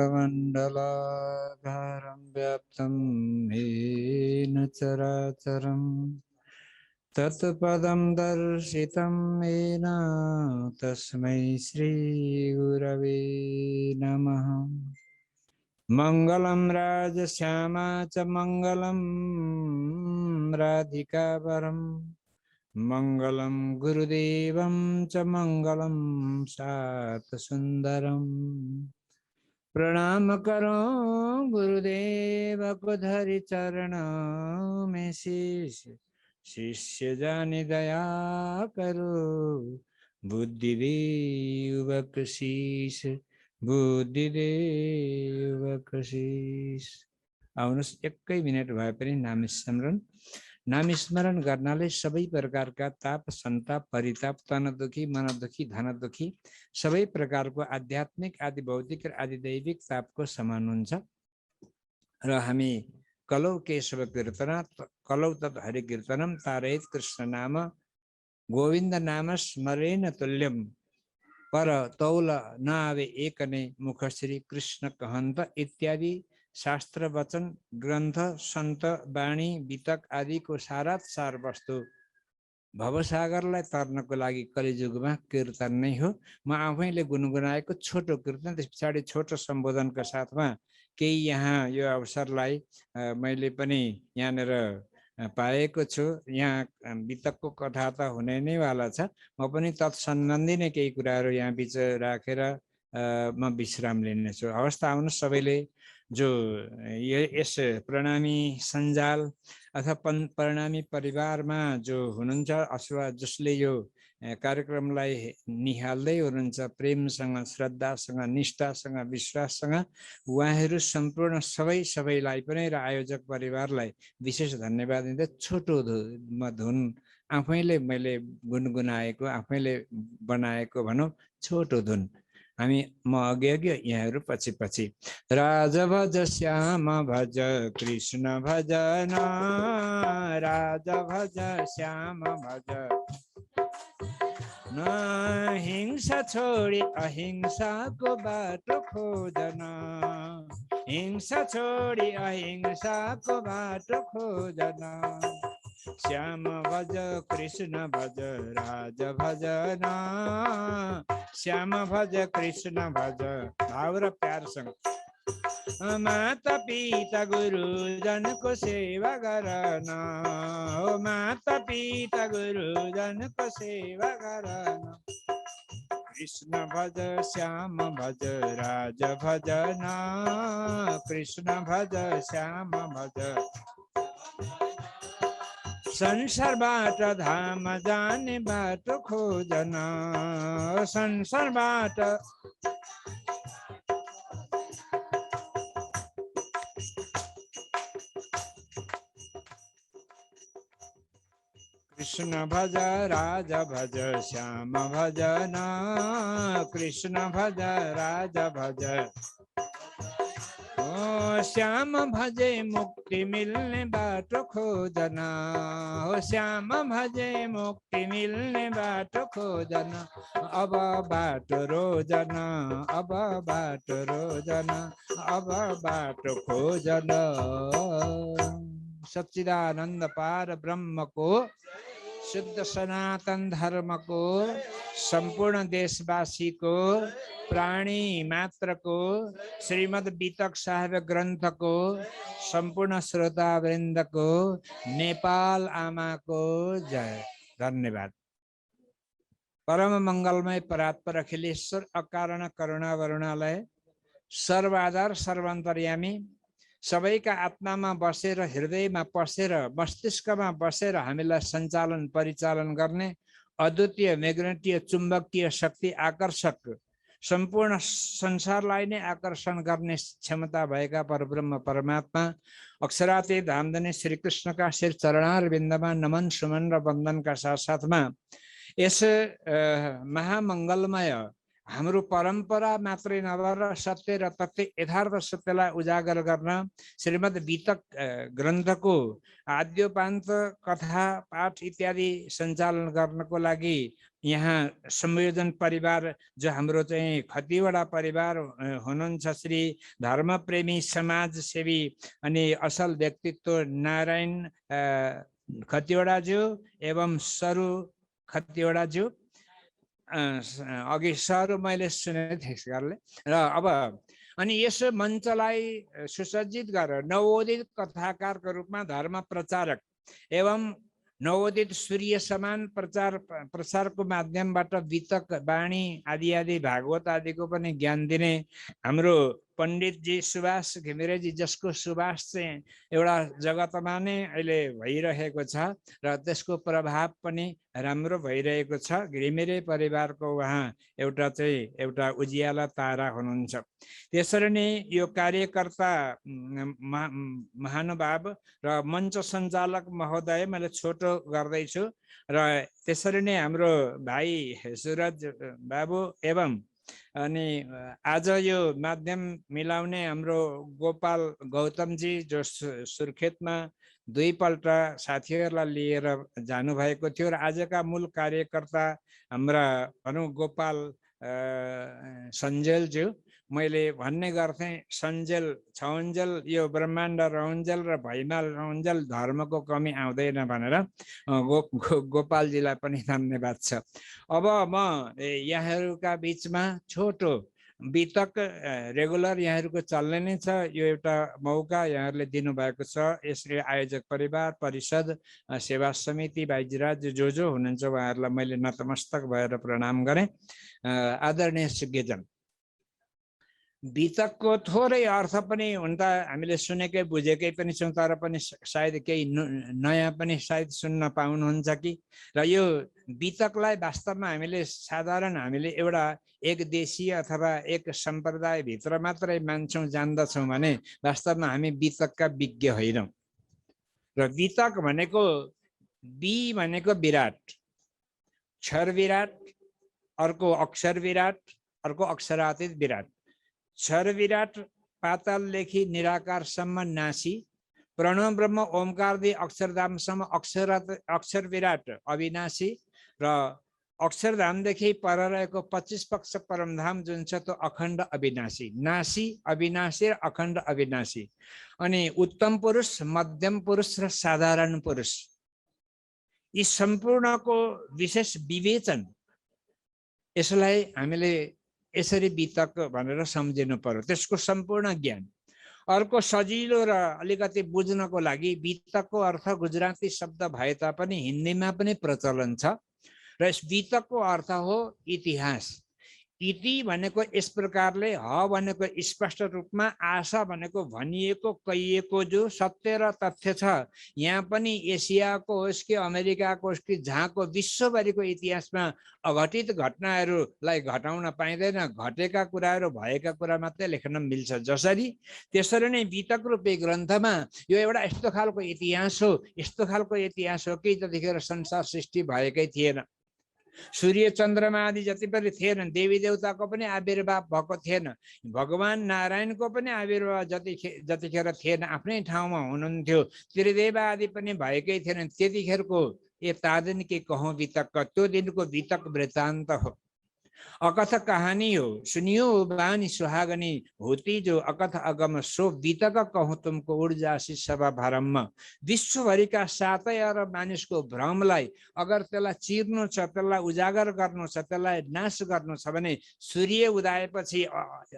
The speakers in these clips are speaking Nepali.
मंडलाकारं व्याप्तं येन चराचरं तत्पदं दर्शितं येन तस्मै श्रीगुरवे नमः। मंगलं राजश्यामा च मंगलं राधिकावरं मंगलं गुरुदेवं च मंगलं शातसुंदरम्। प्रणाम करो गुरुदेव को धरि चरण में शीश, शिष्य जानि दया करो बुद्धिदेव कशीस, बुद्धिदेव कशीस। आउनुहोस् एकै मिनट भए पनि नाम स्मरण गर्नाले सबै प्रकारका ताप सन्ताप परिताप तन दुखी मन दुखी धन दुखी सबै प्रकारको आध्यात्मिक आदि भौतिक र आदि दैविक तापको समान हुन्छ। र हामी कलौ केशव कीर्तन कलौ तत् हरि कीर्तनम तारयेत कृष्ण नाम गोविंद नाम स्मरेण तुल्यम पर तौल न आवे एक नै मुख श्री कृष्ण कहन्त इत्यादि शास्त्र वचन ग्रन्थ सन्त वाणी वितक आदि को सारात सार वस्तु भवसागरलाई तर्नको लागि कलिजुगमा कीर्तन नै हो। म आफैले गुनगुनाएको छोटो कीर्तन, त्यस पछाडि छोटो सम्बोधनका साथमा केही यहाँ यो अवसरलाई मैले पनि यहाँनिर पाएको छु। यहाँ वितकको कथा त हुने नै वाला छ। म पनि तत्सम्बन्धी नै केही कुराहरू यहाँ बिच राखेर म विश्राम लिनेछु। अवस्था आउनुहोस् सबैले जो यस प्रणामी सञ्जाल अथवा प्रणामी परिवारमा जो हुनुहुन्छ अथवा जसले यो कार्यक्रमलाई निहाल्दै हुनुहुन्छ प्रेमसँग श्रद्धासँग निष्ठासँग विश्वाससँग उहाँहरू सम्पूर्ण सबैलाई पनि र आयोजक परिवारलाई विशेष धन्यवाद दिँदै छोटो धुन आफैले मैले गुनगुनाएको आफैले बनाएको भनौँ छोटो धुन हामी म अघि यहाँहरू पछि पछि। राजा भज श्याम भज कृष्ण भजन राजा भज श्याम भज न हिंसा छोडी अहिंसा को बाटो खोजना हिंसा छोडी अहिंसा को बाटो खोजना श्याम भज कृष्ण भज राजा भजन श्याम भज कृष्ण भज भाव र प्यारसँग माता पिता गुरुजन को सेवा करन ओ माता पिता गुरुजन को सेवा करन कृष्ण भज श्याम भज राज भजन कृष्ण भज श्याम भज संसारबाट धाम जाने बाटो खोजन संसारबाट कृष्ण भज राज भज श्याम भजन कृष्ण भज राज भज ओ श्याम भजे मुक्ति मिलने बाटो खोजना ओ श्याम भजे मुक्ति मिलने बाटो खोजना अब बाटो रोजना अब बाटो रोजना अब बाटो खोजना सच्चिदानंद पार ब्रह्म को शुद्ध सनातन धर्म को संपूर्ण देशवासी को प्राणी मात्र को श्रीमद् वितक साहेब ग्रंथ को संपूर्ण श्रोता वृंद को नेपाल आमा को जय। धन्यवाद। परम मंगलमय परात्पर अखिलेश्वर अकारण करुणा वरुणालय सर्वाधार सर्वान्तर्यामी सबैका आत्मामा बसेर हृदयमा पसेर मस्तिष्कमा बसेर हामीलाई सञ्चालन परिचालन गर्ने अद्वितीय मैग्नेटिक चुम्बकीय शक्ति आकर्षक सम्पूर्ण संसारलाई नै आकर्षण गर्ने क्षमता भएका परब्रह्म परमात्मा अक्षरातीत धामधनी श्री कृष्णका श्री चरणारविन्दमा नमन सुमन र वन्दनका साथसाथमा यस महामंगलमय हाम्रो परम्परा मात्रै नभएर सत्य र तथ्य यथार्थ सत्यलाई उजागर गर्न श्रीमद् वितक ग्रन्थको आद्योपान्त कथा पाठ इत्यादि सञ्चालन गर्नको लागि यहाँ संयोजन परिवार जो हाम्रो चाहिँ खतिवडा परिवार हुनुहुन्छ, श्री धर्मप्रेमी समाजसेवी अनि असल व्यक्तित्व नारायण खतिवडाज्यू एवं सरू खतिवडाज्यू, अघि सर मैले सुनेको थिएँ सरले। र अब अनि यस मञ्चलाई सुसज्जित गरेर नवोदित कथाकारको रूपमा धर्म प्रचारक एवं नवोदित सूर्य समान प्रसारको माध्यमबाट वितक वाणी आदि आदि भागवत आदिको पनि ज्ञान दिने हाम्रो पण्डितजी सुभाष घिमिरेजी, जसको सुभाष चाहिँ एउटा जगतमा नै अहिले भइरहेको छ र त्यसको प्रभाव पनि राम्रो भइरहेको छ। घिमिरे परिवारको उहाँ एउटा उज्याला तारा हुनुहुन्छ। त्यसरी नै यो कार्यकर्ता महानुभाव र मञ्च सञ्चालक महोदय मैले छोटो गर्दैछु र त्यसरी नै हाम्रो भाइ सुरज बाबु एवं अनि आज यो माध्यम मिलाउने हाम्रो गोपाल गौतमजी जो सुर्खेतमा दुईपल्ट साथीहरूलाई लिएर जानुभएको थियो र आजका मूल कार्यकर्ता हाम्रा भनौँ गोपाल सञ्जेलज्यू, मैले भन्ने गर्थेँ सञ्जेल छौन्जेल यो ब्रह्माण्ड रहन्जेल र भैमाल रहन्जेल धर्मको कमी आउँदैन भनेर गोपालजीलाई पनि धन्यवाद छ। अब म यहाँहरूका बिचमा छोटो वितक रेगुलर यहाँहरूको चल्ने नै छ, यो एउटा मौका यहाँहरूले दिनुभएको छ। यसले आयोजक परिवार परिषद सेवा समिति भाइजीराज जो हुनुहुन्छ उहाँहरूलाई मैले नतमस्तक भएर प्रणाम गरेँ। आदरणीय सिज्ञजन, वितकको थोरै अर्थ पनि हुन त हामीले सुनेकै बुझेकै पनि छौँ, तर पनि सायद केही नयाँ पनि सायद सुन्न पाउनुहुन्छ कि। र यो वितकलाई वास्तवमा हामीले एउटा एक देशीय अथवा एक सम्प्रदायभित्र मात्रै मान्छौँ जान्दछौँ भने वास्तवमा हामी वितकका विज्ञ होइनौँ। र वितक भनेको बी भनेको विराट, क्षर विराट, अर्को अक्षर विराट, अर्को अक्षरातीत विराट। क्षर विराट पातालदेखि निराकारसम्म नासी, प्रणव ब्रह्म ओमकारदेखि अक्षरधामसम्म अक्षर विराट अविनाशी र अक्षरधामदेखि पर रहेको 25 पक्ष परमधाम जुन छ त्यो अखण्ड अविनाशी। नासी, अविनाशी र अखण्ड अविनाशी। अनि उत्तम पुरुष, मध्यम पुरुष र साधारण पुरुष, यी सम्पूर्णको विशेष विवेचन, यसलाई हामीले यसरी वितक भनेर सम्झिनु पर्यो, त्यसको सम्पूर्ण ज्ञान। अर्को सजिलो र अलिकति बुझ्नको लागि वितकको अर्थ गुजराती शब्द भए तापनि हिन्दीमा पनि प्रचलन छ र यस वितकको अर्थ हो इतिहास। इति भनेको यस प्रकारले, ह भनेको स्पष्ट रूपमा, आशा भनेको भनिएको कहिएको जो सत्य र तथ्य छ, यहाँ पनि एसियाको होस् कि अमेरिकाको होस् कि जहाँको विश्वभरिको इतिहासमा अघटित घटनाहरूलाई घटाउन पाइँदैन, घटेका कुराहरू भएका कुरा मात्रै लेख्न मिल्छ जसरी, त्यसरी नै वितक रूपी ग्रन्थमा यो एउटा यस्तो खालको इतिहास हो कि जतिखेर संसार सृष्टि भएकै थिएन, सूर्य चन्द्रमा आदि जति पनि थिएन, देवी देवताको पनि आविर्भाव भएको थिएन, भगवान नारायणको पनि आविर्भाव जतिखेर थिएन, आफ्नै ठाउँमा हुनुहुन्थ्यो, त्रिदेव आदि पनि भएकै थिएन, त्यतिखेरको ये तादिन के कहूँ वितक, त्यो दिनको वितक वृत्तान्त हो, अकथ कहानी हो, सुनियो बानी सुहागनी होती जो अकथ अगम सो वितक कहूँ तुमको ऊर्जासी सभा भरम। विश्वभरिका 7 अरब मानिसको भ्रमलाई अगर त्यसलाई चिर्नु छ, त्यसलाई उजागर गर्नु छ, त्यसलाई नाश गर्नु छ भने सूर्य उदाएपछि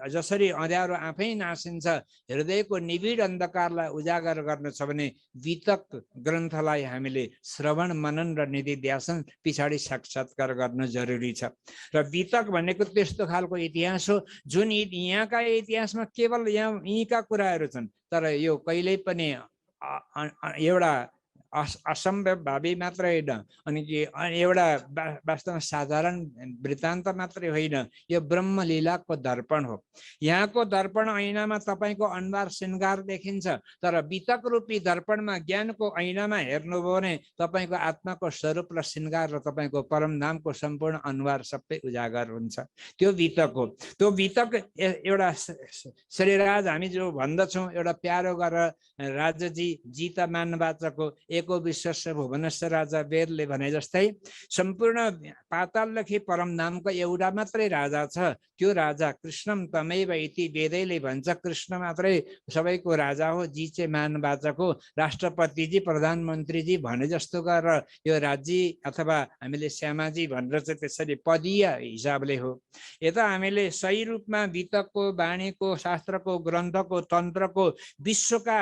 जसरी अँध्यारो आफै नासिन्छ, हृदयको निबिड अन्धकारलाई उजागर गर्नु छ भने वितक ग्रन्थलाई हामीले श्रवण मनन र निधिध्यासन पछाडि साक्षात्कार गर्न जरुरी छ। र वितक भनेको त्यस्तो खालको इतिहास हो जुन यहाँका इतिहासमा केवल यहीँका कुराहरू छन्, तर यो कहिल्यै पनि एउटा असम्भावी मात्र होइन, अनि एउटा वास्तवमा साधारण वृत्तान्त मात्रै होइन, यो ब्रह्मलीलाको दर्पण हो। यहाँको दर्पण ऐनामा तपाईँको अनुहार श्रृङ्गार देखिन्छ, तर वितक रूपी दर्पणमा ज्ञानको ऐनामा हेर्नुभयो भने तपाईँको आत्माको स्वरूप र श्रृङ्गार र तपाईँको परमधामको सम्पूर्ण अनुहार सबै उजागर हुन्छ। त्यो वितक हो। त्यो वितक एउटा श्रीराज हामी जो भन्दछौँ, एउटा प्यारो गरेर राजाजी जिता मानवाचको एको विश्वस्य भुवनस्य राजा वेदले भने जस्तै सम्पूर्ण पातालदेखि परमधामको एउटा मात्रै राजा छ, त्यो राजा कृष्णम तमैव इति वेदैले भन्छ। कृष्ण मात्रै सबैको राजा हो, जी चाहिँ मानवाचक हो, राष्ट्रपतिजी प्रधानमन्त्रीजी भने जस्तो गरेर यो राज्य अथवा हामीले श्यामाजी भनेर चाहिँ त्यसरी पदीय हिसाबले हो। यता हामीले सही रूपमा वितकको, वाणीको, शास्त्रको, ग्रन्थको, तन्त्रको, विश्वका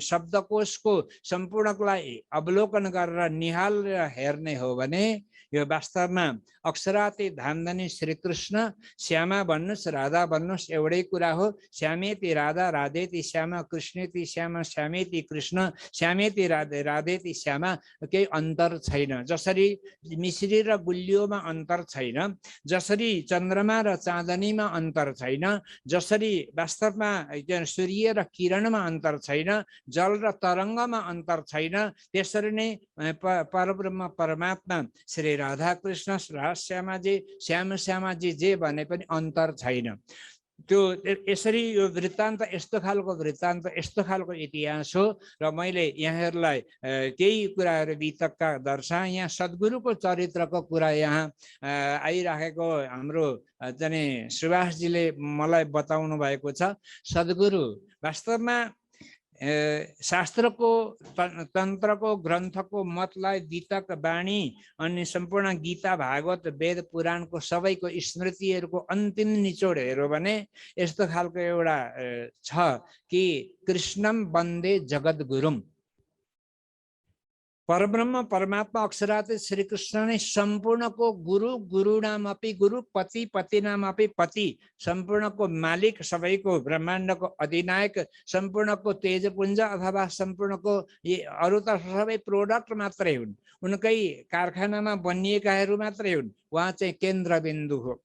शब्दकोशको सम्पूर्णलाई अवलोकन गरेर निहालेर हेर्ने हो भने यो वास्तवमा अक्षराते धामधनी श्रीकृष्ण, श्यामा भन्नुहोस् राधा भन्नुहोस् एउटै कुरा हो। श्यामेति राधा, राधेति श्यामा, कृष्णेति श्यामा, श्यामेति कृष्ण, श्यामेति राधे, राधेति श्यामा, केही अन्तर छैन। जसरी मिश्री र गुलियोमा अन्तर छैन, जसरी चन्द्रमा र चाँदनीमा अन्तर छैन, जसरी वास्तवमा सूर्य र किरणमा अन्तर छैन, जल र तरङ्गमा अन्तर छैन, त्यसरी नै परब्रह्म परमात्मा श्री राधा कृष्ण श्यामाजी, श्यामाजी जे भने पनि अन्तर छैन। त्यो यसरी यो वृत्तान्त यस्तो खालको वृत्तान्त, यस्तो खालको इतिहास हो। र मैले यहाँहरूलाई केही कुराहरू वितकका दर्शाएँ। यहाँ सद्गुरुको चरित्रको कुरा यहाँ आइराखेको हाम्रो चाहिँ सुभाषजीले मलाई बताउनु भएको छ। सद्गुरु वास्तवमा शास्त्रको, तन्त्रको, ग्रन्थको मतलाई वितक, वाणी अनि सम्पूर्ण गीता, भागवत, वेद, पुराणको सबैको स्मृतिहरूको अन्तिम निचोड हेऱ्यो भने यस्तो खालको एउटा छ कि कृष्णम वन्दे जगद्गुरुम। परब्रह्म परमात्मा अक्षराते श्रीकृष्ण नै सम्पूर्णको गुरु, गुरुणामपि गुरु, पति, पतिनामपि पति, सम्पूर्णको मालिक, सबैको ब्रह्माण्डको अधिनायक, सम्पूर्णको तेजपुञ्ज अथवा सम्पूर्णको अरू त सबै प्रोडक्ट मात्रै हुन्, उनकै कारखानामा बनिएकाहरू मात्रै हुन्। उहाँ चाहिँ केन्द्रबिन्दु हो।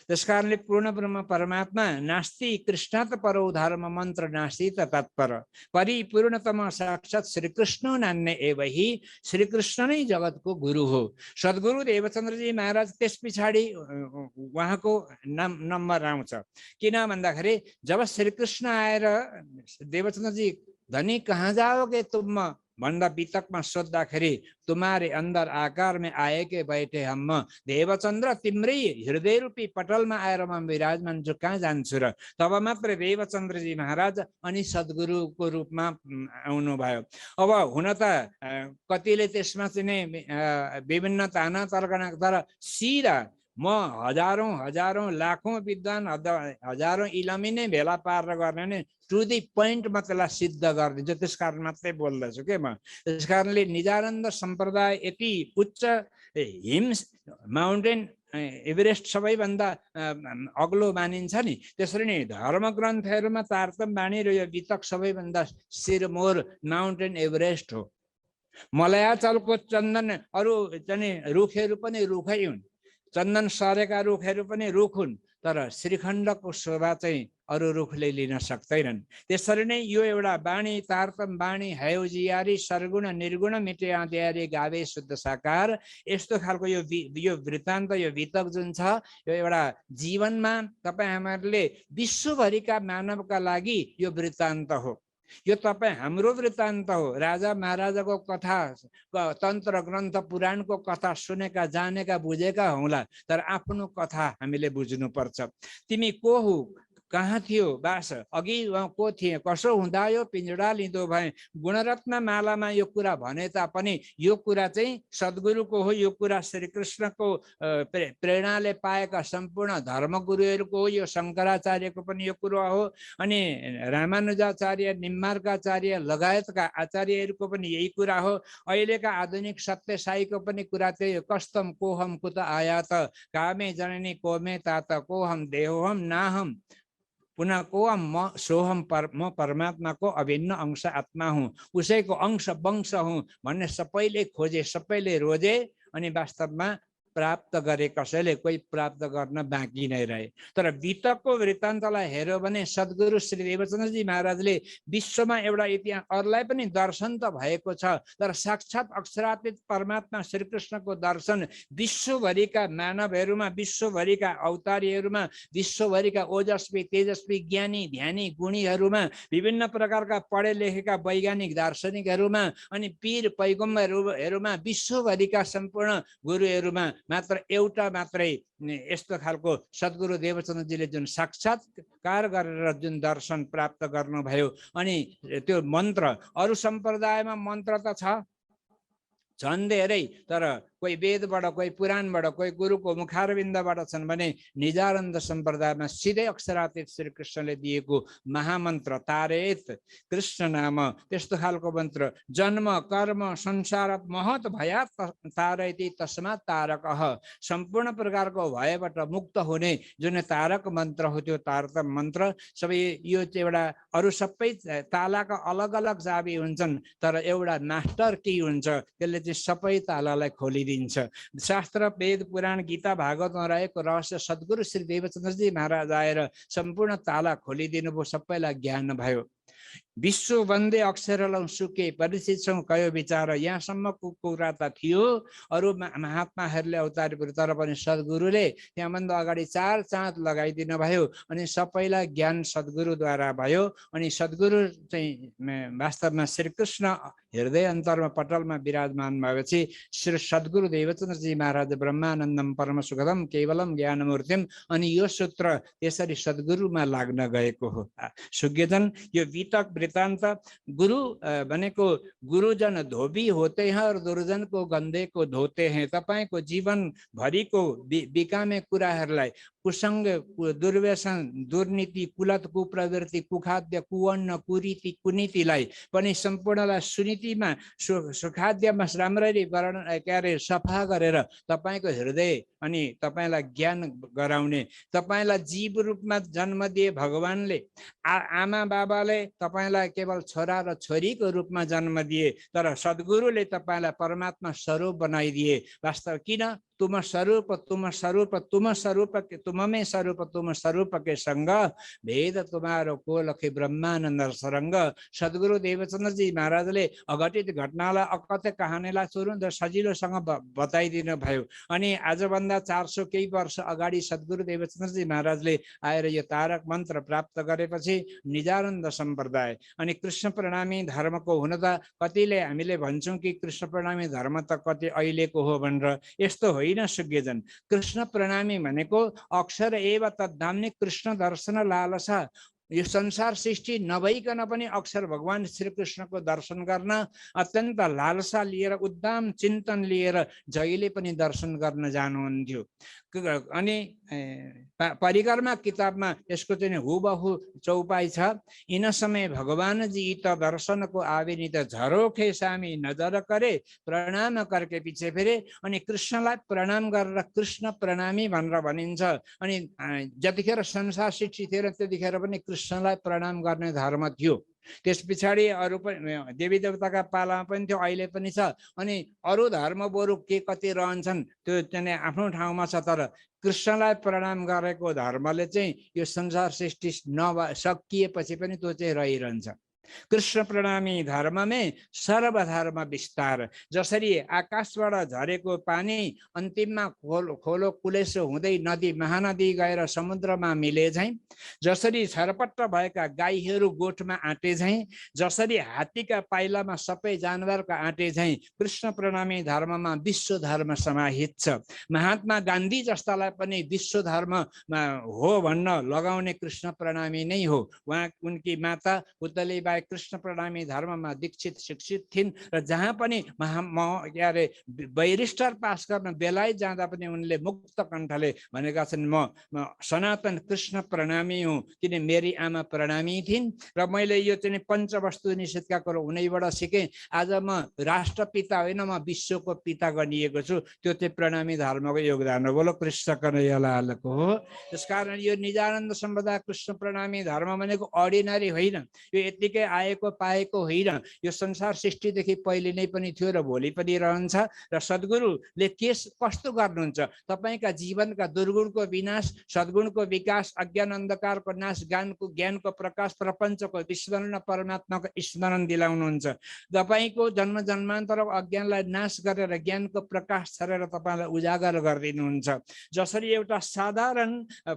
त्यसकारणले पूर्ण ब्रह्म परमात्मा नास्ति कृष्णात् परो धर्म मन्त्र नास्ति तत्पर, परिपूर्णतम साक्षात् श्रीकृष्ण नान्य एव हि, श्रीकृष्ण नै जगतको गुरु हो। सद्गुरु देवचन्द्रजी महाराज त्यस पछाडि उहाँको नम्बर आउँछ। किन भन्दाखेरि जब श्रीकृष्ण आएर देवचन्द्रजी धनी कहाँ जाओगे तुम भन्दा वितकमा सोद्धाखेरि तुम्हारे अंदर आकार में आए के बैठे हम, देवचन्द्र तिम्रै हृदय रूपी पटलमा आएर म विराजमान छु, कहाँ जान्छु र। तब मात्र देवचन्द्रजी महाराज अनि सद्गुरुको रूपमा आउनुभयो। अब हुन त कतिले त्यसमा चाहिँ विभिन्न ताना तर्कना, तर सिधा म हजारौं लाखौं विद्वान हजारौं इलमी नै भेला पारेर गर्ने नै टु दी पोइन्टमा त्यसलाई सिद्ध गरिदिन्छु। त्यस कारण मात्रै बोल्दछु के म। त्यस कारणले निजानन्द सम्प्रदाय यति उच्च हिम माउन्टेन एभरेस्ट सबैभन्दा अग्लो मानिन्छ नि, त्यसरी नै धर्म ग्रन्थहरूमा तारतम्य बाणी र यो वितक सबैभन्दा शिरमोर माउन्टेन एभरेस्ट हो। मलयाचलको चन्दन अरू चाहिँ रुखहरू पनि रुखै हुन्, चन्दन सरेका रुखहरू पनि रुख हुन्, तर श्रीखण्डको शोभा चाहिँ अरू रुखले लिन सक्दैनन्। त्यसरी नै यो एउटा बाणी, तारतम बाणी, हयोजियारी, सर्गुण निर्गुण मिटे आँधियारी गावे शुद्ध साकार, यस्तो खालको यो वृत्तान्त, यो वितक जुन छ, यो एउटा जीवनमा तपाईँ हामीहरूले विश्वभरिका मानवका लागि यो वृत्तान्त हो। यो तपाईँ हाम्रो वृत्तान्त हो। राजा महाराजाको कथा, तन्त्र ग्रन्थ, पुराणको कथा सुनेका, जानेका, बुझेका हौला, तर आफ्नो कथा हामीले बुझ्नुपर्छ। तिमी को हो, कहाँ थियो बास, अघि को थिए, कसो हुँदा यो पिंजडा लिँदो भए, गुणरत्न मालामा यो कुरा भने तापनि यो कुरा चाहिँ सद्गुरुको हो। यो कुरा श्रीकृष्णको प्रेरणाले पाएका सम्पूर्ण धर्मगुरुहरूको हो। यो शङ्कराचार्यको पनि यो कुरा हो, अनि रामानुजाचार्य, निम्बार्काचार्य लगायतका आचार्यहरूको पनि यही कुरा हो। अहिलेका आधुनिक सत्यसाईको पनि कुरा त्यही हो। कस्तम कोहम कुत आयात, कामे जननी कोमे तात, कोहम देहोहम नाहम पुनः को म सोहम म परमात्मा को अभिन्न अंश आत्मा हुँ, उसैको अंश वंश हुँ भन्ने सबैले खोजे, सबैले रोजे, अनि वास्तवमा प्राप्त गरे कसैले, कोही प्राप्त गर्न बाँकी नै रहे। तर वितकको वृत्तान्तलाई हेर्यो भने सद्गुरु श्री देवचन्द्रजी महाराजले विश्वमा एउटा इतिहास अरूलाई पनि दर्शन त भएको छ, तर साक्षात अक्षरातीत परमात्मा श्रीकृष्णको दर्शन विश्वभरिका मानवहरूमा, विश्वभरिका अवतारीहरूमा, विश्वभरिका ओजस्वी तेजस्वी ज्ञानी ध्यानी गुणीहरूमा, विभिन्न प्रकारका पढे लेखेका वैज्ञानिक दार्शनिकहरूमा, अनि पीर पैगम्बरहरूमा, विश्वभरिका सम्पूर्ण गुरुहरूमा मात्र एउटा मात्रै यस्तो खालको सद्गुरु देवचन्द्रजीले जुन साक्षात्कार गरेर जुन दर्शन प्राप्त गर्नुभयो। अनि त्यो मन्त्र अरू सम्प्रदायमा मन्त्र त छ झन् धेरै, तर कोही वेदबाट, कोही पुराणबाट, कोही गुरुको मुखारविन्दबाट छन् भने निजानन्द सम्प्रदायमा सिधै अक्षरातीत श्रीकृष्णले दिएको महामन्त्र तारेत कृष्ण नाम, त्यस्तो खालको मन्त्र। जन्म कर्म संसार महत भया तारयति तस्मात् तारकः, सम्पूर्ण प्रकारको भयबाट मुक्त हुने जुन तारक मन्त्र हो, त्यो तारक मन्त्र सबै यो चाहिँ एउटा, अरू सबै तालाका अलग अलग चाबी हुन्छन्, तर एउटा मास्टर की हुन्छ, त्यसले चाहिँ सबै तालालाई खोलिदिन्छ। शास्त्र वेद पुराण गीता भागवतमा रहेको रहस्य सद्गुरु श्री देवचन्द्रजी महाराज आएर सम्पूर्ण ताला खोलिदिनु भयो, सबैलाई ज्ञान भयो। विश्व वन्दे अक्षरलौं सुके परिचितौं कयो विचार, यहाँसम्मको कुरा त थियो, अरू महात्माहरूले अवतार पुर्यो, तर पनि सद्गुरुले त्यहाँभन्दा अगाडि 4 चाँद लगाइदिनु भयो, अनि सबैलाई ज्ञान सद्गुरुद्वारा भयो। अनि सद्गुरु चाहिँ वास्तवमा श्रीकृष्ण हृदय अन्तरमा पटलमा विराजमान भएपछि श्री सद्गुरु देवचन्द्रजी महाराज ब्रह्मानन्दम परम सुखदम केवलम ज्ञानमूर्तिम, अनि यो सूत्र त्यसरी सद्गुरुमा लाग्न गएको हो। सुज्ञजन, यो वितक वृत्तान्त, गुरु भनेको गुरुजन धोबी होते हैं और दुर्जन को गंदे को धोते हैं। तपाईको जीवन भरिको बिकामे कुराहरूलाई, कुसंग दुर्व्यसन दुर्नीति कुलत कुप्रवृत्ति कुखाद्य कुअन्न कुरीति कुनीतिलाई पनि सम्पूर्णलाई सुनीतिमा सुखाद्यमा राम्ररी वर्णन सफा गरेर तपाईको हृदय अनि तपाईलाई ज्ञान गराउने, तपाईलाई जीव रूपमा जन्म दिए भगवानले, आमा बाबाले तपाईलाई केवल छोरा र छोरीको रूपमा जन्म दिए, तर सद्गुरुले तपाईलाई परमात्मा स्वरूप बनाइदिए। वास्तव किन? तुम स्वरूप तुम स्वरूप तुम स्वरूप तुम में स्वरूप तुम स्वरूप के संग भेद तुम्हारो को लखे ब्रह्मानंद सरंग। सद्गुरु देवचन्द्रजी महाराजले अघटित घटनालाई अकथ्य कहानीलाई तुरुन्त सजिलोसँग बताइदिनु भयो। अनि आजभन्दा 400 केही वर्ष अगाडि सद्गुरु देवचन्द्रजी महाराजले आएर यो तारक मन्त्र प्राप्त गरेपछि निजानन्द सम्प्रदाय अनि कृष्ण प्रणामी धर्मको हुन त कतिले हामीले भन्छौँ कि कृष्ण प्रणामी धर्म त कति अहिलेको हो भनेर, यस्तो होइन सुज्ञजन। कृष्ण प्रणामी भनेको अक्षर एव तद्धाम्ने कृष्ण दर्शन लालसा, यो संसार सृष्टि नभइकन पनि अक्षर भगवान श्रीकृष्णको दर्शन गर्न अत्यन्त लालसा लिएर, उद्दाम चिन्तन लिएर जहिले पनि दर्शन गर्न जानुहुन्थ्यो। अनि परिकरमा किताबमा यसको चाहिँ हुबहु चौपाई छ। इन समय भगवान जी त दर्शन को आवेनी त झरोखे सामी नजर करे, प्रणाम करके पछि फेरे, अनि कृष्णलाई प्रणाम गरेर कृष्ण प्रणामी भनेर भनिन्छ। अनि जतिखेर संसार सृष्टि थियो त्यतिखेर पनि कृष्णलाई प्रणाम गर्ने धर्म थियो। त्यस पछाडि अरू पनि देवी देवताका पालामा पनि थियो, अहिले पनि छ। अनि अरू धर्म बरु के कति रहन्छन् त्यो चाहिँ आफ्नो ठाउँमा छ, तर कृष्णलाई प्रणाम गरेको धर्मले चाहिँ यो संसार सृष्टि सकिएपछि पनि त्यो चाहिँ रहिरहन्छ। कृष्ण प्रणामी धर्म में सर्वधर्म विस्तार, जसरी आकाशबाट झरेको पानी अन्तिममा खोलो कुलेसो हुँदै नदी महानदी गएर समुद्रमा मिले झैं, जसरी छरपट्ट भएका गाईहरू गोठमा आँटे झैं, जसरी हात्तीका पाइलामा सबै जानवरका आँटे झैं कृष्ण प्रणामी धर्ममा विश्व धर्म समाहित छ। महात्मा गान्धी जस्तालाई पनि विश्व धर्ममा हो भन्न लगाउने कृष्ण प्रणामी नै हो। उहाँ उनकी माता पुतलीबाई उहाँलाई कृष्ण प्रणामी धर्ममा दीक्षित शिक्षित थिइन् र जहाँ पनि बैरिस्टर पास गर्न बेलायत जाँदा पनि उनले मुक्त कण्ठले भनेका छन् म सनातन कृष्ण प्रणामी हुँ किन मेरी आमा प्रणामी थिइन् र मैले यो चाहिँ पञ्चवस्तु निषेधका कुरो उनैबाट सिकेँ। आज म राष्ट्रपिता होइन म विश्वको पिता गनिएको छु। त्यो चाहिँ प्रणामी धर्मको योगदान हो। बोलो कृष्ण कन्हैया लालको हो। त्यसकारण यो निजानन्द सम्पदा कृष्ण प्रणामी धर्म भनेको अर्डिनरी होइन, यो यत्तिकै आएको पाएको होइन। यो संसार सृष्टिदेखि पहिले नै पनि थियो र भोलि पनि रहन्छ। र सद्गुरुले कस्तो गर्नुहुन्छ, तपाईँका जीवनका दुर्गुणको विनाश, सद्गुणको विकास, अज्ञान अन्धकारको नाश, ज्ञानको प्रकाश, प्रपञ्चको विस्मरण, परमात्माको स्मरण दिलाउनुहुन्छ। तपाईँको जन्म जन्मान्तर अज्ञानलाई नाश गरेर ज्ञानको प्रकाश छरेर तपाईँलाई उजागर गरिदिनुहुन्छ। जसरी एउटा साधारण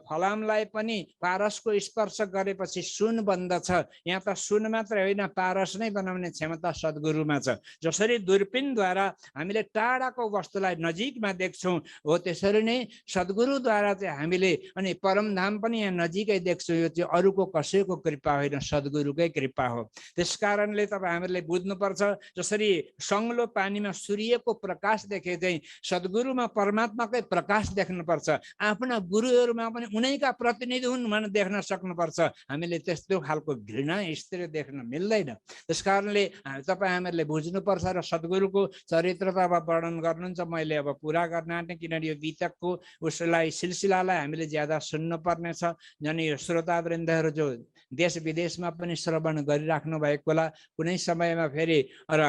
फलामलाई पनि पारसको स्पर्श गरेपछि सुन बन्दछ, यहाँ त सुन मात्रै होइन पारस नै बनाउने क्षमता सद्गुरुमा छ। जसरी दूरबीनद्वारा हामीले टाढाको वस्तुलाई नजिकमा देख्छौँ, हो त्यसरी नै सद्गुरुद्वारा चाहिँ हामीले अनि परमधाम पनि यहाँ नजिकै देख्छौँ। यो चाहिँ अरूको कसैको कृपा होइन, सद्गुरुकै कृपा हो। त्यसकारणले तपाईँ हामीले बुझ्नुपर्छ, जसरी सङ्लो पानीमा सूर्यको प्रकाश देखे चाहिँ सद्गुरुमा परमात्माकै प्रकाश देख्नुपर्छ। आफ्ना गुरुहरूमा पनि उनैका प्रतिनिधि हुन् भनेर देख्न सक्नुपर्छ। हामीले त्यस्तो खालको घृणा स्थिर देख्न मिल्दैन। त्यसकारणले तपाईँ हामीहरूले बुझ्नुपर्छ र सद्गुरुको चरित्र त अब वर्णन गर्नुहुन्छ, मैले अब पुरा गर्न आँटेँ किनभने यो बितकको उसलाई सिलसिलालाई हामीले ज्यादा सुन्नुपर्ने छ। अनि यो श्रोतावृन्दहरू जो देश विदेशमा पनि श्रवण गरिराख्नु भएको होला, कुनै समयमा फेरि र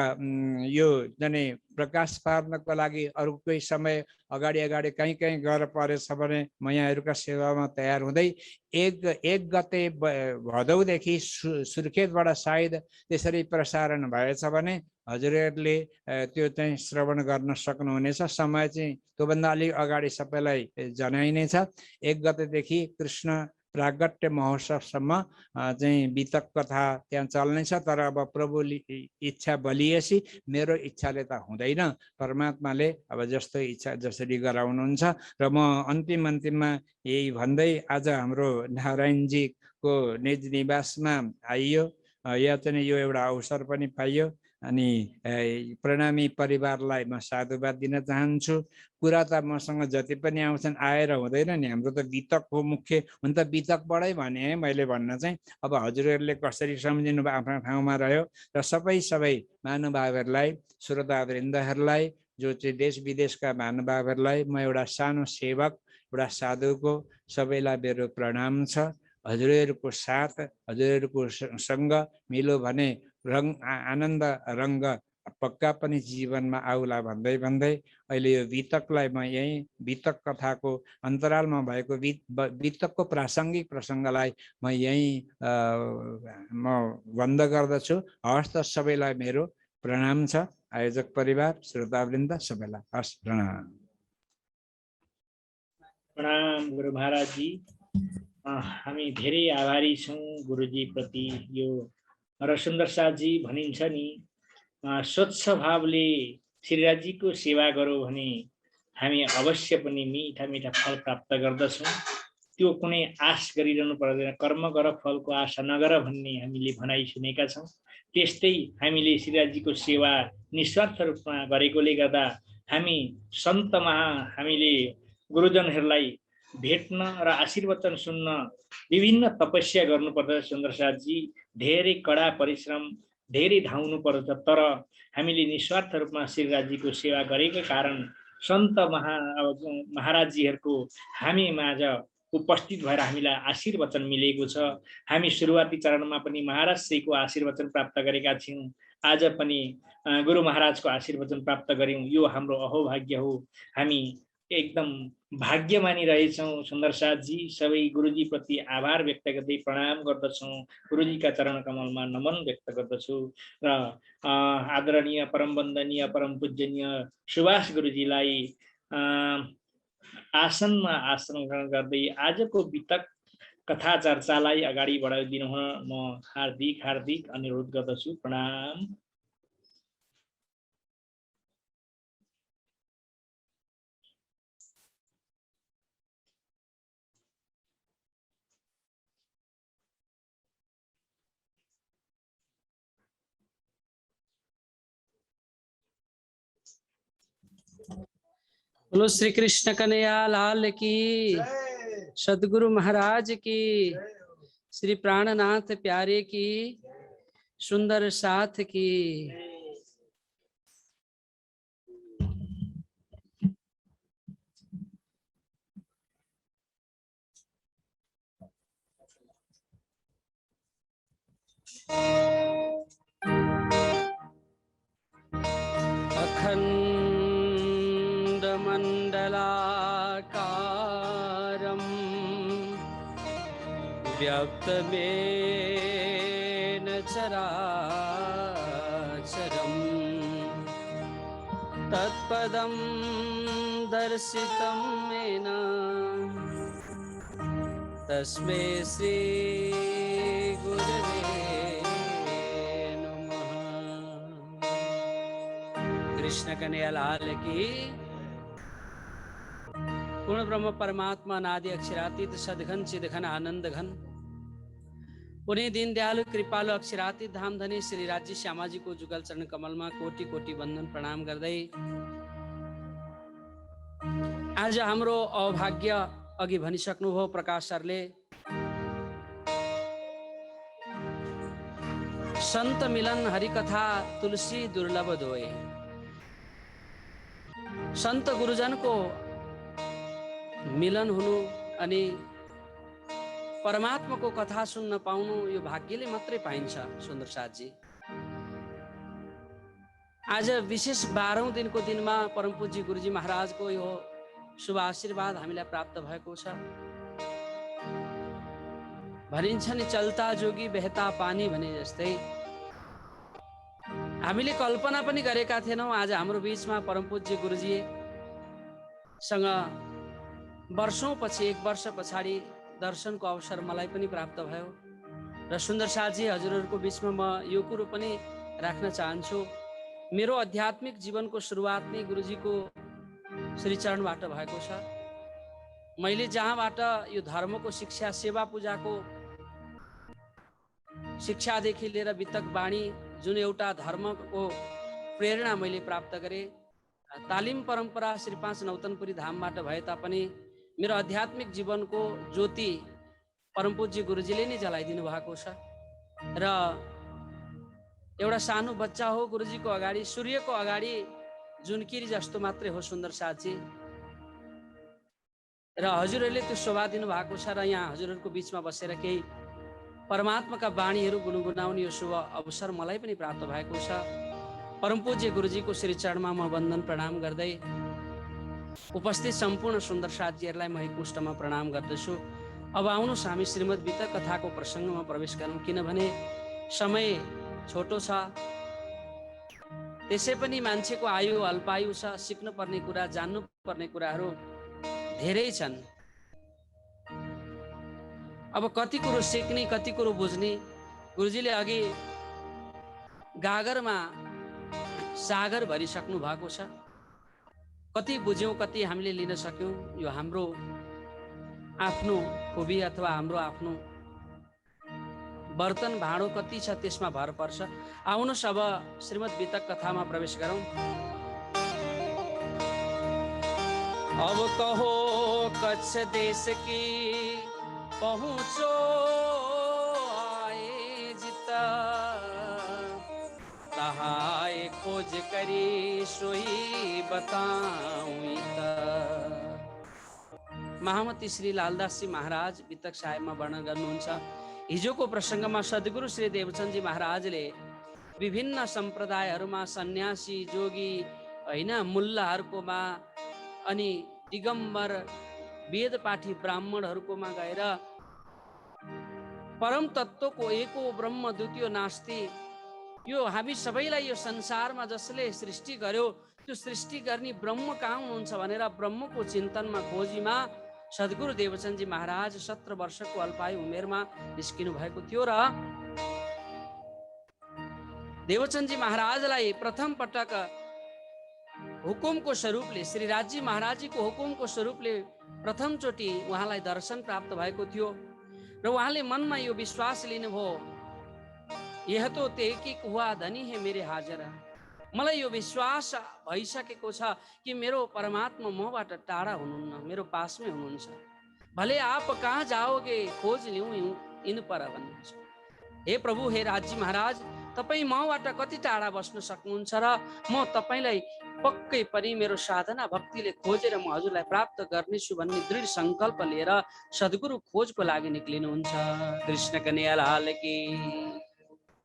यो जाने प्रकाश पार्नको लागि अरू कोही समय अगाडि कहीँ गएर परेछ भने म यहाँहरूका सेवामा तयार हुँदै एक गते भदौदेखि सुर्खेतबाट सायद त्यसरी प्रसारण भएछ भने हजुरहरूले त्यो चाहिँ श्रवण गर्न सक्नुहुनेछ। समय चाहिँ त्योभन्दा अलिक अगाडि सबैलाई जनाइनेछ। 1 गतेदेखि कृष्ण प्रागट्य महोत्सवसम्म चाहिँ बितक कथा त्यहाँ चल्नेछ। तर अब प्रभुले इच्छा बलिएपछि मेरो इच्छाले त हुँदैन, परमात्माले अब जस्तो इच्छा जसरी गराउनुहुन्छ। र म अन्तिममा यही भन्दै आज हाम्रो नारायणजीको निज निवासमा आइयो, या चाहिँ यो एउटा अवसर पनि पाइयो। अनि प्रणामी परिवारलाई म साधुवाद दिन चाहन्छु। कुरा त मसँग जति पनि आउँछन् आएर हुँदैन नि, हाम्रो त बितक हो मुख्य। हुन त बितकबाटै भने मैले भन्न चाहिँ अब हजुरहरूले कसरी सम्झिनु भयो आफ्नो ठाउँमा रह्यो। र सबै महानुभावहरूलाई, श्रोतावृन्दहरूलाई, जो चाहिँ देश विदेशका महानुभावहरूलाई म एउटा सानो सेवक, एउटा साधुको सबैलाई मेरो प्रणाम छ। हजुरहरूको साथ, हजुरहरूको सँग मिलो भने आनन्द रङ्ग पक्का पनि जीवनमा आउला भन्दै अहिले यो बितकलाई म यही बितक कथाको अन्तरालमा भएको बितकको प्रासङ्गिक प्रसङ्गलाई म यही म बन्द गर्दछु। हवस् त सबैलाई मेरो प्रणाम छ। आयोजक परिवार, श्रोतावृन्द सबैलाई हस् प्रणाम। प्रणाम गुरु महाराज जी। हामी धेरै आभारी छौँ गुरुजी प्रति। यो र सुन्दर साथजी भनिन्छ नि, स्वच्छ भावले श्रीराजीको सेवा गरौँ भने हामी अवश्य पनि मिठा मिठा फल प्राप्त गर्दछौँ। त्यो कुनै आश गरिरहनु पर्दैन, कर्म गर फलको आशा नगर भन्ने हामीले भनाइ सुनेका छौँ। त्यस्तै हामीले श्रीराजीको सेवा निस्वार्थ रूपमा गरेकोले गर्दा हामी सन्तमा हामीले गुरुजनहरूलाई भेट्न र आशीर्वचन सुन्न विभिन्न तपस्या गर्नुपर्दछ। सुन्दर साथजी धेरै कडा परिश्रम, धेरै धाउनु पर्छ। तर हामीले निस्वार्थ रूपमा श्रीराजीको सेवा गरेको कारण सन्त महाराजजीहरूको हामी माझ उपस्थित भएर हामीलाई आशीर्वचन मिलेको छ। हामी सुरुवाती चरणमा पनि महाराज श्रीको आशीर्वचन प्राप्त गरेका थियौँ, आज पनि गुरु महाराजको आशीर्वचन प्राप्त गर्यौँ। यो हाम्रो अहोभाग्य हो। हामी एकदम भाग्यमानी रहेछौँ। सुन्दर साथजी सबै गुरुजी प्रति आभार व्यक्त गर्दै प्रणाम गर्दछौँ। गुरुजीका चरण कमलमा नमन व्यक्त गर्दछु र आदरणीय परम वन्दनीय परम पूजनीय सुभाष गुरुजीलाई आसनमा आसन ग्रहण गर्दै आजको बितक कथा चर्चालाई अगाडि बढाइदिनु हुन म हार्दिक अनुरोध गर्दछु। प्रणाम। बोलो श्री कृष्ण कन्हैया लाल की, सदगुरु महाराज की, श्री प्राणनाथ प्यारे की, सुंदर साथ की। अखंड मंडलाकारं व्यक्तमेन चराचरं तत्पदं दर्शितं येन तस्मै श्री गुरवे नमः। कृष्ण कन्हैया लाल की। पूर्ण ब्रह्म परमात्मा नादि अक्षरातीत सदघन चिदघन आनंद घन पुण्य दीन दयालु कृपालु अक्षरातीत धाम धनी श्री राज्य श्यामाजी को जुगल चरण कमल में कोटि कोटि वंदन प्रणाम गर्दै आज हाम्रो अभाग्य अघि भनिसक्नुभयो प्रकाश सरले संत मिलन हरिकथा तुलसी दुर्लभ दोए। संत गुरुजन को मिलन हुनु अनि परमात्मा को कथा सुन्न पाउनु यो भाग्यले मात्रै पाइन्छ। सुन्दर साथजी, आज विशेष 12औं दिनको दिनमा परम पूज्य गुरुजी महाराजको यो शुभ आशीर्वाद हामीलाई प्राप्त भएको छ। भनिन्छ नि चल्ता जोगी बहता पानी भने जस्तै हामीले कल्पना पनि गरेका थिएनौं आज हाम्रो बीचमा परम पूज्य गुरुजी सँग वर्षौं पछि 1 वर्ष पछाडि दर्शनको अवसर मलाई पनि प्राप्त भयो र सुन्दर साथजी हजुरहरूको बीचमा म यो कुरो पनि राख्न चाहन्छु। मेरो आध्यात्मिक जीवनको सुरुवात नै गुरुजीको श्री चरणबाट भएको छ। मैले जहाँबाट यो धर्मको शिक्षा सेवा पूजाको शिक्षादेखि लिएर वितक वाणी जुन एउटा धर्मको प्रेरणा मैले प्राप्त गरेँ, तालिम परम्परा श्री 5 नौतनपुरी धामबाट भए तापनि मेरो आध्यात्मिक जीवनको ज्योति परम पूज्य गुरुजीले नै जलाइदिनु भएको छ र एउटा सानो बच्चा हो गुरुजीको अगाडि सूर्यको अगाडि जुनकिरी जस्तो मात्रै हो सुन्दर साथजी र हजुरहरूले त्यो शोभा दिनु भएको छ र यहाँ हजुरहरूको बीचमा बसेर केही परमात्माका वाणीहरू गुनगुनाउने यो शुभ अवसर मलाई पनि प्राप्त भएको छ। परम पूज्य गुरुजीको श्री चरणमा म वन्दन प्रणाम गर्दै उपस्थित सम्पूर्ण सुन्दर साथीहरूलाई म एकमुष्टमा प्रणाम गर्दछु। अब आउनुहोस् हामी श्रीमद् वितक कथाको प्रसङ्गमा प्रवेश गरौँ, किनभने समय छोटो छ, त्यसै पनि मान्छेको आयु अल्पायु छ, सिक्नु पर्ने कुरा जान्नु पर्ने कुराहरू धेरै छन्। अब कति कुरो सिक्ने कति कुरो बुझ्ने। गुरुजीले अघि गागरमा सागर भरिसक्नु भएको छ। कति बुझ्यौं कति हामीले लिन सक्यौं यो हाम्रो आफ्नो खुबी अथवा हाम्रो आफ्नो बर्तन भाँडो कति छ त्यसमा भर पर्छ। आउनुहोस् अब श्रीमद् वितक कथामा प्रवेश गरौँ। अब कहो कच्छ देश की पहुँचो आए जिता तहाए खोज करी सोई बताऊं। महामती श्री लालदास जी महाराज वितक साहेबमा वर्णन गर्नुहुन्छ। हिजोको प्रसङ्गमा सद्गुरु श्री देवचन्दजी महाराजले विभिन्न सम्प्रदायहरूमा सन्यासी जोगी हैन मुल्लाहरूकोमा अनि दिगम्बर वेदपाठी ब्राह्मणहरूकोमा गएर परम तत्त्वको एको ब्रह्म द्वितीय नास्ति, यो हामी सबैलाई यो संसारमा जसले सृष्टि गर्यो त्यो सृष्टि गर्ने ब्रह्म कहाँ हुनुहुन्छ भनेर ब्रह्मको चिन्तनमा खोजीमा सद्गुरु देवचन्दजी महाराज 17 वर्षको अल्पायु उमेरमा निस्किनु भएको थियो र देवचन्दजी महाराजलाई प्रथम पटक हुकुमको स्वरूपले श्री राज्य महाराजजीको हुकुमको स्वरूपले प्रथम चोटि उहाँलाई दर्शन प्राप्त भएको थियो र उहाँले मनमा यो विश्वास लिनुभयो, यह तो तेकी हुआ धनी है मेरे हाजरा। मलाई यो विश्वास भइसकेको छ कि मेरो परमात्मा मबाट टाढा हुनुहुन्न, मेरो पासमै हुनुहुन्छ। भले आप कहाँ जाओगे खोज लिऊँ इन पर भन्नुहुन्छ। हे प्रभु, हे राज्य महाराज, तपाईँ मबाट कति टाढा बस्न सक्नुहुन्छ र म तपाईँलाई पक्कै पनि मेरो साधना भक्तिले खोजेर म हजुरलाई प्राप्त गर्नेछु भन्ने दृढ सङ्कल्प लिएर सद्गुरु खोजको लागि निक्लिनुहुन्छ। कृष्ण कन्हैया लाल की।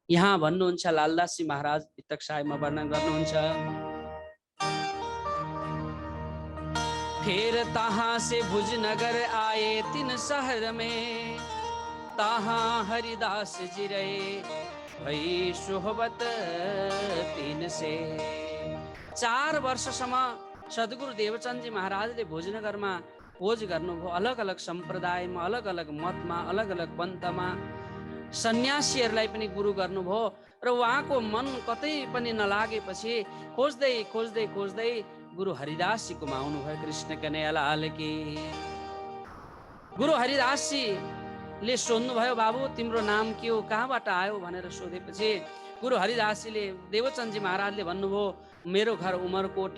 यहाँ भन्नुहुन्छ लालदासजी महाराज पितक साहेबमा वर्णन गर्नुहुन्छ। फिर तहाँ से भुजनगर आए 3 शहर में, तहाँ हरिदास जी रहे भई सोहबत 3 से। 4 वर्षसम्म सद्गुरु देवचन्दजी महाराजले भोजनगरमा खोज गर्नुभयो। अलग अलग सम्प्रदायमा, अलग अलग मतमा, अलग अलग पन्थमा सन्यासीहरूलाई पनि गुरु गर्नुभयो र उहाँको मन कतै पनि नलागेपछि खोज्दै खोज्दै खोज्दै गुरु हरिदासजीकोमा आउनुभयो। कृष्ण कन्हैया लाल की। गुरु हरिदासजीले सोध्नुभयो, बाबु तिम्रो नाम के हो, कहाँबाट आयो भनेर सोधेपछि गुरु हरिदासजीले, देवचन्दजी महाराजले भन्नुभयो, मेरो घर उमरकोट,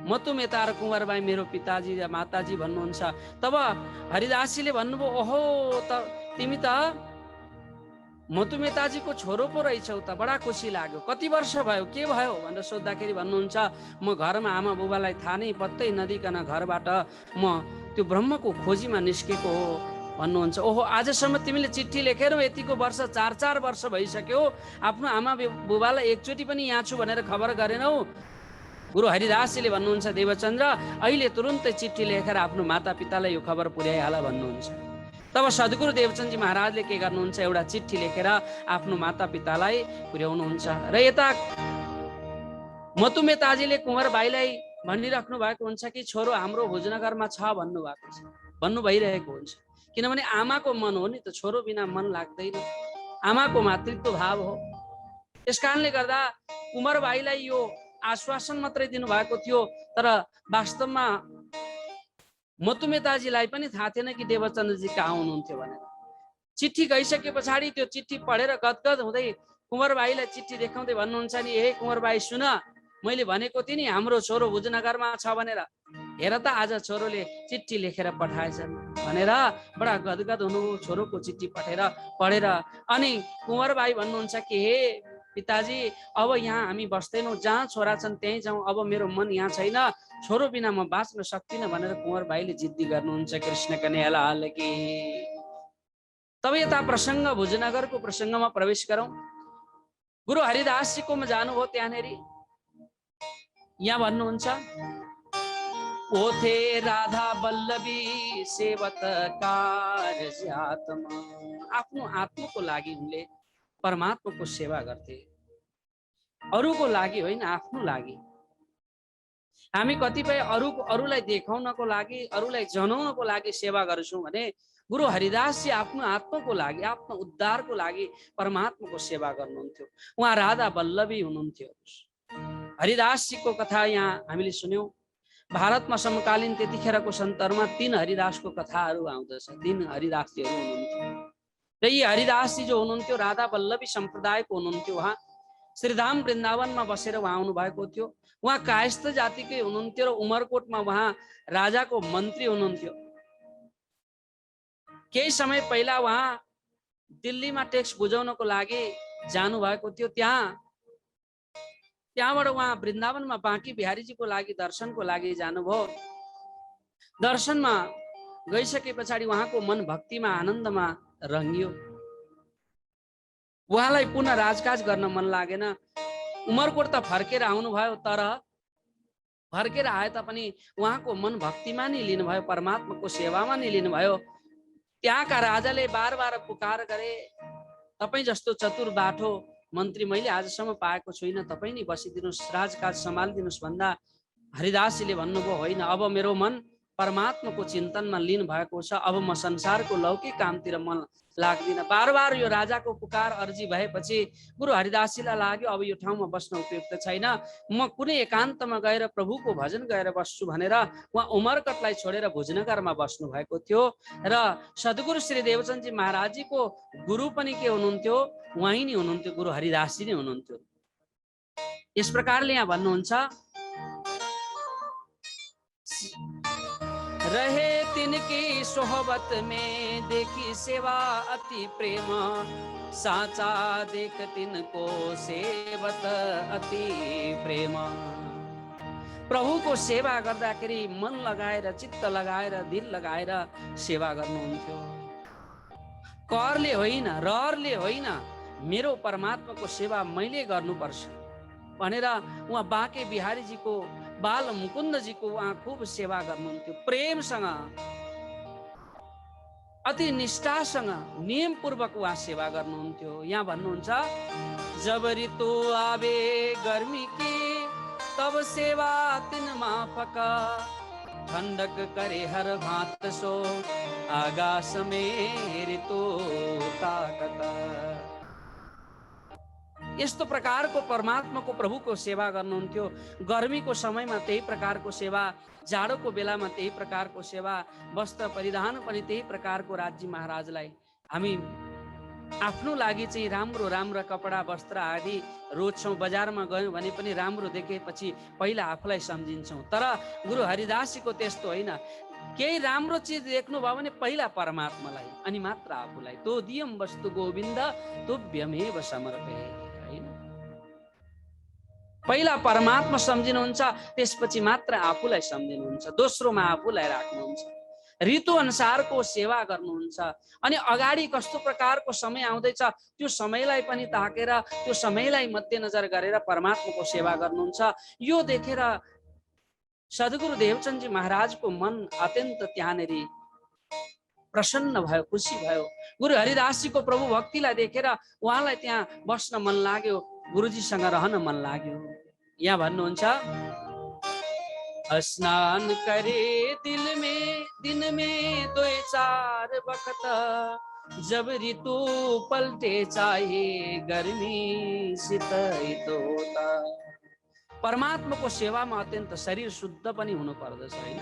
मतुमेता र कुँवरबाई मेरो पिताजी र माताजी भन्नुहुन्छ। तब हरिदासजीले भन्नुभयो, ओहो, तिमी त मतुमेताजीको छोरो पो रहेछौ त, बडा खुसी लाग्यो। कति वर्ष भयो, के भयो भनेर सोद्धाखेरि भन्नुहुन्छ, म घरमा आमा बुबालाई थाहा नै पत्तै नदिकन घरबाट म त्यो ब्रह्मको खोजीमा निस्केको हो भन्नुहुन्छ। ओहो, आजसम्म तिमीले चिठी लेखेर यतिको वर्ष, 4 वर्ष भइसक्यो, आफ्नो आमा बुबालाई एकचोटि पनि यहाँ छु भनेर खबर गरेनौ। गुरु हरिदासजीले भन्नुहुन्छ, देवचन्द्र अहिले तुरुन्तै चिठी लेखेर आफ्नो माता पितालाई यो खबर पुर्याइहाल भन्नुहुन्छ। तब सद्गुरु देवचन्दजी महाराजले के गर्नुहुन्छ, एउटा चिठी लेखेर आफ्नो माता पितालाई पुर्याउनुहुन्छ। र यता मतुमेताजीले कुँवरबाईलाई भनिराख्नु भएको हुन्छ कि छोरो हाम्रो भोजनगरमा छ भन्नुभएको छ, भन्नु भइरहेको हुन्छ। किनभने आमाको मन हो नि त, छोरो बिना मन लाग्दैन, आमाको मातृत्व भाव हो। त्यस कारणले गर्दा कुँवरबाईलाई यो आश्वासन मात्रै दिनुभएको थियो, तर वास्तवमा मतुमेताजीलाई पनि थाहा थिएन कि देवचन्द्रजी कहाँ हुनुहुन्थ्यो भनेर। चिठी गइसके पछाडि त्यो चिठी पढेर गदगद हुँदै कुँवरबाईलाई चिठी देखाउँदै भन्नुहुन्छ नि, हे कुँवरबाई सुन, मैले भनेको थिएँ नि हाम्रो छोरो भुजनगरमा छ भनेर, हेर त आज छोरोले चिठी लेखेर पठाएछन् भनेर बडा गदगद हुनुभयो छोरोको चिठी पढेर। अनि कुँवरबाई भन्नुहुन्छ कि हे पिताजी, अब यहाँ हामी बस्दैनौँ, जहाँ छोरा छन् त्यहीँ जाउँ, अब मेरो मन यहाँ छैन, छोरो बिना म बाँच्न सक्दिनँ भनेर कुँवरबाईले जिद्दी गर्नुहुन्छ। कृष्ण कन्हैया लाल की। तब यता प्रसङ्ग भुजनगरको प्रसङ्गमा प्रवेश गरौँ। गुरु हरिदासजीकोमा जानुभयो। त्यहाँनिर यहाँ भन्नुहुन्छ, ओथे राधा बल्लभी सेवतकार ज्यातमा। आफ्नो आत्माको लागि उनले परमात्माको सेवा गर्थे, अरूको लागि होइन, आफ्नो लागि। हामी कतिपय अरूलाई देखाउनको लागि, अरूलाई जनाउनको लागि सेवा गर्छौँ भने गुरु हरिदासजी आफ्नो आत्माको लागि, आफ्नो उद्धारको लागि परमात्माको सेवा गर्नुहुन्थ्यो। उहाँ राधा बल्लभी हुनुहुन्थ्यो। हरिदासजीको कथा यहाँ हामीले सुन्यौँ। भारतमा समकालीन त्यतिखेरको सन्तहरूमा 3 हरिदासको कथाहरू आउँदछ। 3 हरिदासजीहरू हुनुहुन्थ्यो र यी हरिदासजी जो हुनुहुन्थ्यो राधा बल्लभी सम्प्रदायको हुनुहुन्थ्यो। उहाँ श्रीधाम वृन्दावनमा बसेर उहाँ आउनु भएको थियो। उहाँ कायस्थ जातिकै हुनुहुन्थ्यो र उमरकोटमा उहाँ राजाको मन्त्री हुनुहुन्थ्यो। केही समय पहिला उहाँ दिल्लीमा ट्याक्स बुझाउनको लागि जानुभएको थियो। त्यहाँबाट उहाँ वृन्दावनमा बाँकी बिहारीजीको लागि दर्शनको लागि जानुभयो। दर्शनमा गइसके पछाडि उहाँको मन भक्तिमा आनन्दमा रङ्गियो। उहाँलाई पुनः राजकाज गर्न मन लागेन। उमरकोट त फर्केर आउनुभयो, तर फर्केर आए तापनि उहाँको मन भक्तिमा नै लिनुभयो, परमात्माको सेवामा नै लिनुभयो। त्यहाँका राजाले बार पुकार गरे, तपाईँ जस्तो चतुर बाठो मन्त्री मैले आजसम्म पाएको छुइनँ, तपाईँ नै बसिदिनुहोस्, राजकाज सम्हालिदिनुहोस् भन्दा हरिदासजीले भन्नुभयो, होइन, अब मेरो मन परमात्माको चिन्तनमा लीन भएको छ, अब म संसारको लौकिक कामतिर मन लाग्दिन। बार यो राजाको पुकार अर्जी भएपछि गुरु हरिदासजीलाई लाग्यो, अब यो ठाउँमा बस्न उपयुक्त छैन, म कुनै एकान्तमा गएर प्रभुको भजन गएर बस्छु भनेर उहाँ उमरकटलाई छोडेर भुजनगरमा बस्नु भएको थियो। र सद्गुरु श्री देवचन्दजी महाराजजीको गुरु पनि के हुनुहुन्थ्यो, उहाँ नै हुनुहुन्थ्यो, गुरु हरिदासजी नै हुनुहुन्थ्यो। यस प्रकारले यहाँ भन्नुहुन्छ, रहे तिनकी सोहबत में देखी सेवा अति प्रेम, साचा देख तिनको सेवत अति प्रेम। प्रभुको सेवा गर्दाखेरि मन लगाएर, चित्त लगाएर, दिल लगाएर सेवा गर्नुहुन्थ्यो। करले होइन, रहरले होइन, मेरो परमात्माको सेवा मैले गर्नुपर्छ भनेर उहाँ बाँके बिहारीजीको, बाल मुकुन्दजीको उहाँ खुब सेवा गर्नुहुन्थ्यो। प्रेमसँग, अति निष्ठासँग, नियमपूर्वक उहाँ सेवा गर्नुहुन्थ्यो। यहाँ भन्नुहुन्छ, जब ऋतु आवे गर्मी की तब सेवा तिन माफक, ठंडक करे हर भात सो आकाश में ऋतु ताकत। यस्तो प्रकारको परमात्माको प्रभुको सेवा गर्नुहुन्थ्यो। गर्मीको समयमा त्यही प्रकारको सेवा, जाडोको बेलामा त्यही प्रकारको सेवा, वस्त्र परिधान पनि त्यही प्रकारको राज्य महाराजलाई। हामी आफ्नो लागि चाहिँ राम्रो राम्रो कपडा, वस्त्र आदि रोज्छौँ। बजारमा गयौँ भने पनि राम्रो देखेपछि पहिला आफूलाई सम्झिन्छौँ। तर गुरु हरिदासजीको त्यस्तो होइन। केही राम्रो चिज देख्नुभयो भने पहिला परमात्मालाई अनि मात्र आफूलाई। तो दियम वस्तु गोविन्द तुभ्यमेव समर्पये, हैन? पहिला परमात्मा सम्झिनुहुन्छ, त्यसपछि मात्र आफूलाई सम्झिनुहुन्छ, दोस्रोमा आफूलाई राख्नुहुन्छ। ऋतु अनुसारको सेवा गर्नुहुन्छ। अनि अगाडि कस्तो प्रकारको समय आउँदैछ त्यो समयलाई पनि ताकेर, त्यो समयलाई मध्यनजर गरेर परमात्माको सेवा गर्नुहुन्छ। यो देखेर सद्गुरु देवचन्दजी महाराजको मन अत्यन्त त्यहाँनेरि प्रसन्न भयो, खुसी भयो। गुरु हरिदासजीको प्रभु भक्तिलाई देखेर उहाँलाई त्यहाँ बस्न मन लाग्यो, गुरुजीसँग रहन मन लाग्यो। यहाँ भन्नुहुन्छ, स्नान करे दिन में 2-4 वक्त, जब ऋतु पलटे चाहे गर्मी शीत होता। परमात्माको सेवामा अत्यन्त शरीर शुद्ध पनि हुनु पर्दछ, हैन?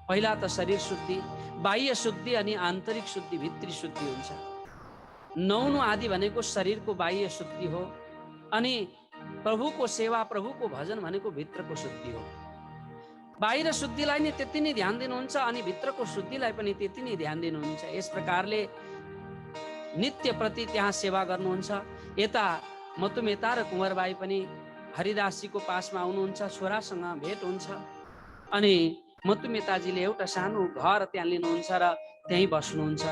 पहिला त शरीर शुद्धि, बाह्य शुद्धि अनि आन्तरिक शुद्धि, भित्री शुद्धि हुन्छ। नुहाउनु आदि भनेको शरीरको बाह्य शुद्धि हो, अनि प्रभुको सेवा, प्रभुको भजन भनेको भित्रको शुद्धि हो। बाहिर शुद्धिलाई नै त्यति नै ध्यान दिनुहुन्छ अनि भित्रको शुद्धिलाई पनि त्यति नै ध्यान दिनुहुन्छ। यस प्रकारले नित्य प्रति त्यहाँ सेवा गर्नुहुन्छ। यता मधुमेता र कुँवरबाई पनि हरिदासजीको पासमा आउनुहुन्छ, छोरासँग भेट हुन्छ अनि मधुमेताजीले एउटा सानो घर त्यहाँ लिनुहुन्छ र त्यहीँ बस्नुहुन्छ।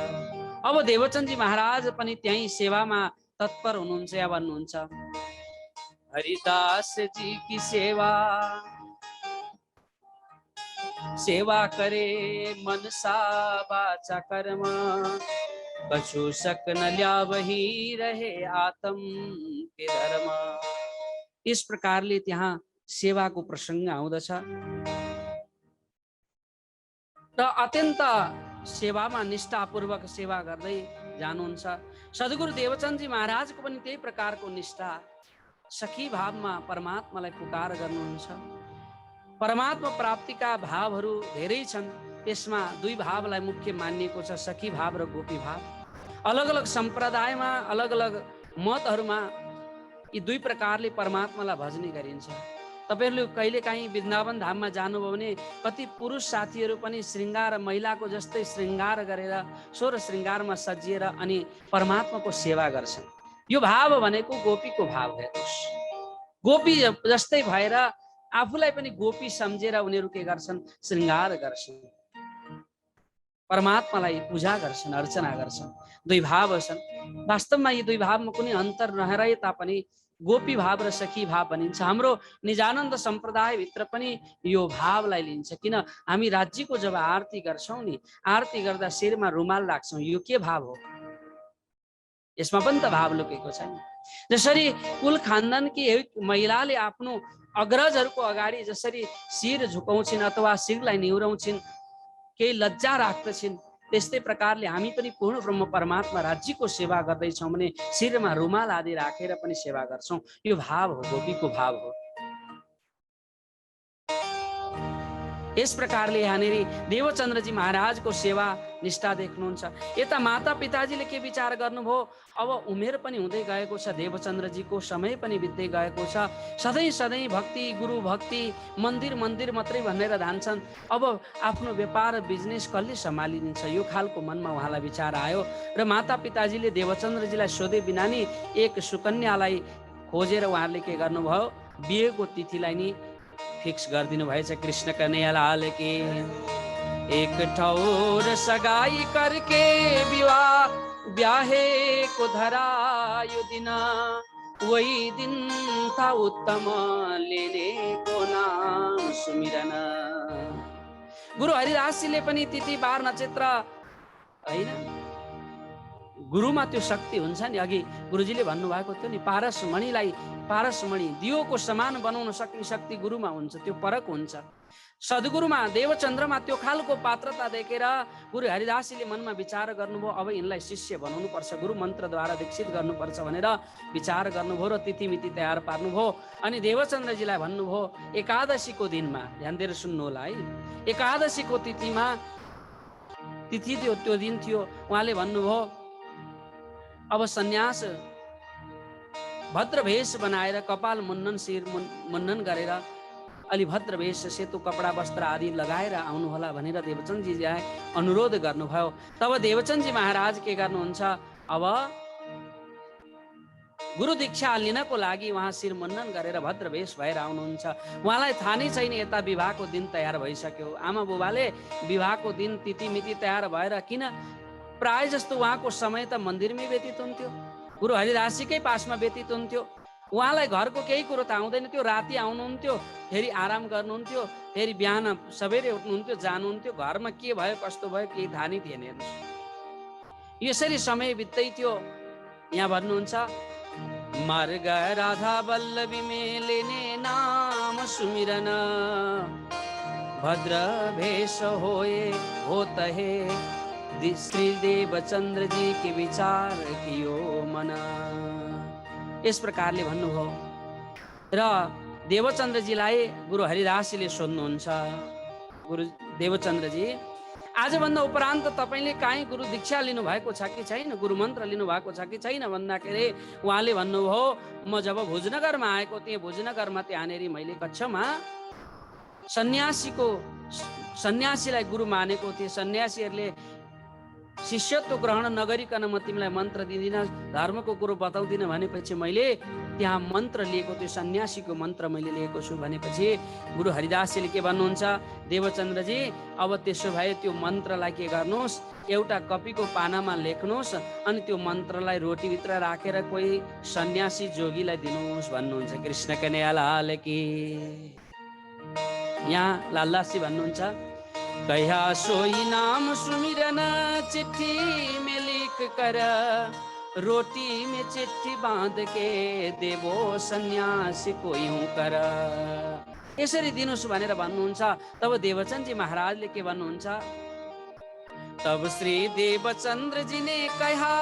अब देवचन्दजी महाराज पनि त्यहीँ सेवामा तत्पर हुनुहुन्छ। या भन्नुहुन्छ, हरिदास जी की सेवा करे मनसा वाचा कर्म, कछु शक न ल्यावही रहे आत्म के धर्म। इस प्रकारले त्यहाँ सेवाको प्रसङ्ग आउँदछ र अत्यन्त सेवामा निष्ठापूर्वक सेवा गर्दै जानुहुन्छ। सद्गुरु देवचन्दजी महाराजको पनि त्यही प्रकारको निष्ठा, सखी भावमा परमात्मालाई पुकार गर्नुहुन्छ। परमात्मा प्राप्तिका भावहरू धेरै छन्, त्यसमा 2 भावलाई मुख्य मानिएको छ, सखी भाव र गोपी भाव। अलग अलग सम्प्रदायमा, अलग अलग मतहरूमा यी 2 प्रकारले परमात्मालाई भजने गरिन्छ। तपाईहरुले कहिलेकाहीँ वृन्दावन धाममा जानुभयो भने कति पुरुष साथीहरू पनि श्रृङ्गार, महिलाको जस्तै श्रृङ्गार गरेर, सोह्र श्रृङ्गारमा सजिएर अनि परमात्माको सेवा गर्छन्। यो भाव भनेको गोपीको भाव हेर्नुहोस्। गोपी जस्तै भएर आफूलाई पनि गोपी सम्झेर उनीहरू के गर्छन्? श्रृङ्गार गर्छन्, परमात्मालाई पूजा गर्छन्, अर्चना गर्छन्। 2 भाव छन्। वास्तवमा यी 2 भावमा कुनै अन्तर नरहे तापनि गोपी भाव र सखी भाव भनिन्छ। हाम्रो निजानन्द सम्प्रदायभित्र पनि यो भावलाई लिन्छ। किन हामी राज्यको जब आरती गर्छौँ नि, आरती गर्दा शिरमा रुमाल राख्छौँ, यो के भाव हो? यसमा पनि त भाव लुकेको छैन। जसरी कुल खानदानकी महिलाले आफ्नो अग्रजहरूको अगाडि जसरी शिर झुकाउँछिन् अथवा शिरलाई निहुराउँछिन्, केही लज्जा राख्दछिन्, त्यस्तै प्रकारले हामी पनि पूर्ण ब्रह्म परमात्मा राज्यको सेवा गर्दैछौँ भने शिरमा रुमाल आदि राखेर पनि सेवा गर्छौँ। यो भाव हो, गोपीको भाव हो। यस प्रकारले यहाँनिर देवचन्द्रजी महाराजको सेवा निष्ठा देख्नुहुन्छ। यता माता पिताजीले के विचार गर्नुभयो, अब उमेर पनि हुँदै गएको छ, देवचन्द्रजीको समय पनि बित्दै गएको छ, सधैँ सधैँ भक्ति गुरु भक्ति मन्दिर मन्दिर मात्रै भनेर धान्छन्, अब आफ्नो व्यापार बिजनेस कसले सम्हालिदिन्छ, यो खालको मनमा उहाँलाई विचार आयो। र माता पिताजीले देवचन्द्रजीलाई सोधे बिना नि एक सुकन्यालाई खोजेर उहाँहरूले के गर्नुभयो, बिहेको तिथिलाई नि फिक्स गरिदिनु भएछ। कृष्ण कन्हैया लाल के एक ठौर सगाई करके विवाह ब्याहे को धरा यो दिन, वही दिन था उत्तम लेने को नाम सुमिरन। गुरु हरिदासजीले पनि तिथि बार नक्षत्र हैन, गुरुमा त्यो शक्ति हुन्छ नि, अघि गुरुजीले भन्नुभएको थियो नि, पारसमणि दियोको समान बनाउन सक्ने शक्ति गुरुमा हुन्छ, त्यो फरक हुन्छ। सद्गुरुमा देवचन्द्रमा त्यो खालको पात्रता देखेर गुरु हरिदासजीले मनमा विचार गर्नुभयो, अब यिनलाई शिष्य बनाउनु पर्छ, गुरु मन्त्रद्वारा दीक्षित गर्नुपर्छ भनेर विचार गर्नुभयो र तिथिमिति तयार पार्नुभयो। अनि देवचन्द्रजीलाई भन्नुभयो, एकादशीको दिनमा, ध्यान दिएर सुन्नु होला है, एकादशीको तिथिमा तिथि त्यो दिन थियो, उहाँले भन्नुभयो अब सन्यास भद्र भेष बनाएर कपाल मुन्नन शिर मुन्नन गरेर अलि भद्र भेष सेतो कपडा वस्त्र आदि लगाएर आउनुहोला भनेर देवचन्द्रजीलाई अनुरोध गर्नुभयो। तब देवचन्द्रजी महाराज के गर्नुहुन्छ, अब गुरु दीक्षा लिनको लागि उहाँ शिर मुन्नन गरेर भद्र भेष भएर आउनुहुन्छ। उहाँलाई थाहा नै छैन यता विवाहको दिन तयार भइसक्यो। आमा बुबाले विवाहको दिन तिथिमिति तयार भएर, किन प्राय जस्तो उहाँको समय त मन्दिरमै व्यतीत हुन्थ्यो, गुरु हरिदासजीकै पासमा व्यतीत हुन्थ्यो। उहाँलाई घरको केही कुरो त आउँदैन थियो, राति आउनुहुन्थ्यो, फेरि आराम गर्नुहुन्थ्यो, फेरि बिहान सबेरै उठ्नुहुन्थ्यो, जानुहुन्थ्यो, घरमा के भयो कस्तो भयो केही थाहा नै थिएन। हेर्नुहोस्, यसरी समय बित्दै थियो। यहाँ भन्नुहुन्छ, मार्ग राधा वल्लभी में लेने नाम सुमिरन, भद्र भेष होए होत है, श्री देवचन्द्र जी के विचार कियो मन। यस प्रकारले भन्नुभयो र देवचन्द्रजीलाई गुरु हरिदासजीले सोध्नुहुन्छ, गुरु देवचन्द्रजी आजभन्दा उपरान्त तपाईँले काहीँ गुरु दीक्षा लिनु भएको छ कि छैन, गुरु मन्त्र लिनु भएको छ कि छैन भन्दाखेरि उहाँले भन्नुभयो, म जब भुजनगरमा आएको थिएँ, भुजनगरमा त्यहाँनिर मैले कक्षमा सन्यासीलाई गुरु मानेको थिएँ, सन्यासीहरूले शिष्यत्व ग्रहण नगरिकन म तिमीलाई मन्त्र दिँदिनँ, धर्मको कुरो बताउँदिनँ भनेपछि मैले त्यहाँ मन्त्र लिएको थियो, सन्यासीको मन्त्र मैले लिएको छु भनेपछि गुरु हरिदासजीले के भन्नुहुन्छ, देवचन्द्रजी अब त्यसो भए त्यो मन्त्रलाई के गर्नुहोस्, एउटा कपीको पानामा लेख्नुहोस्, अनि त्यो मन्त्रलाई रोटीभित्र राखेर कोही सन्यासी जोगीलाई दिनुहोस् भन्नुहुन्छ। कृष्ण कन्हैया लाल की। यहाँ लालदासजी भन्नुहुन्छ, कह्या सोई नाम सुमिरन चिट्ठी में लिख कर, रोटी में चिट्ठी बांध के देवो सन्यासी को यूं कर। यसरी दिनुहोस् भनेर भन्नुहुन्छ। तब देवचन्द्रजी महाराजले के भन्नुहुन्छ, तब श्री देवचन्द्र जी ने कहा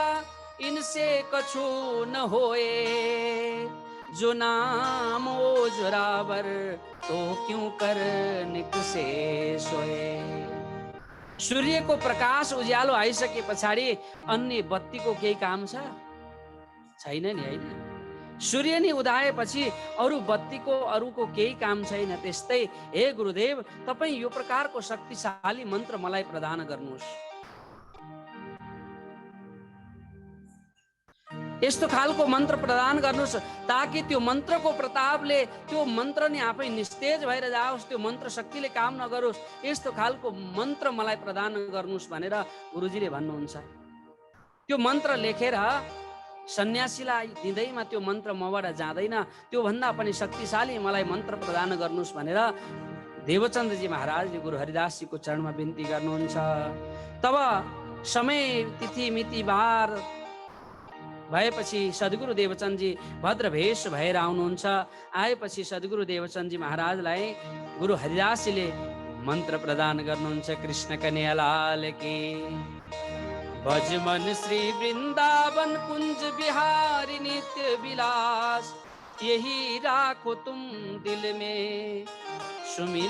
इनसे कछु न होए, जो नाम ओ जोरावर तो क्यों कर निकसे सोए। सूर्यको प्रकाश उज्यालो आइसके पछाडि अन्य बत्तीको केही काम छैन नि, हैन? सूर्य नै उदाएपछि अरू बत्तीको अरूको केही काम छैन। त्यस्तै हे गुरुदेव, तपाईँ यो प्रकारको शक्तिशाली मन्त्र मलाई प्रदान गर्नुहोस्। यस्तो खालको मन्त्र प्रदान गर्नुहोस् ताकि त्यो मन्त्रको प्रतापले त्यो मन्त्र नै आफै निस्तेज भएर जाओस्, त्यो मन्त्र शक्तिले काम नगरोस्। यस्तो खालको मन्त्र मलाई प्रदान गर्नुहोस् भनेर गुरुजीले भन्नुहुन्छ। त्यो मन्त्र लेखेर सन्यासीलाई दिँदैमा त्यो मन्त्र मबाट जाँदैन, त्यो भन्दा पनि शक्तिशाली मलाई मन्त्र प्रदान गर्नुहोस् भनेर देवचन्द्रजी महाराजले गुरु हरिदासजीको चरणमा बिन्ती गर्नुहुन्छ। तब समय तिथि मिति बार भएपछि सद्गुरु देवचन्द्रजी भद्र भेष भएर आउनुहुन्छ। आएपछि सद्गुरु देवचन्द्रजी महाराजलाई गुरु हरिदासजीले मन्त्र प्रदान गर्नुहुन्छ। कृष्ण कन्हैया लाल की। भजमन श्री वृंदावन कुंज बिहारी नित्य विलास, यही राखो तुम दिल में, सुमिर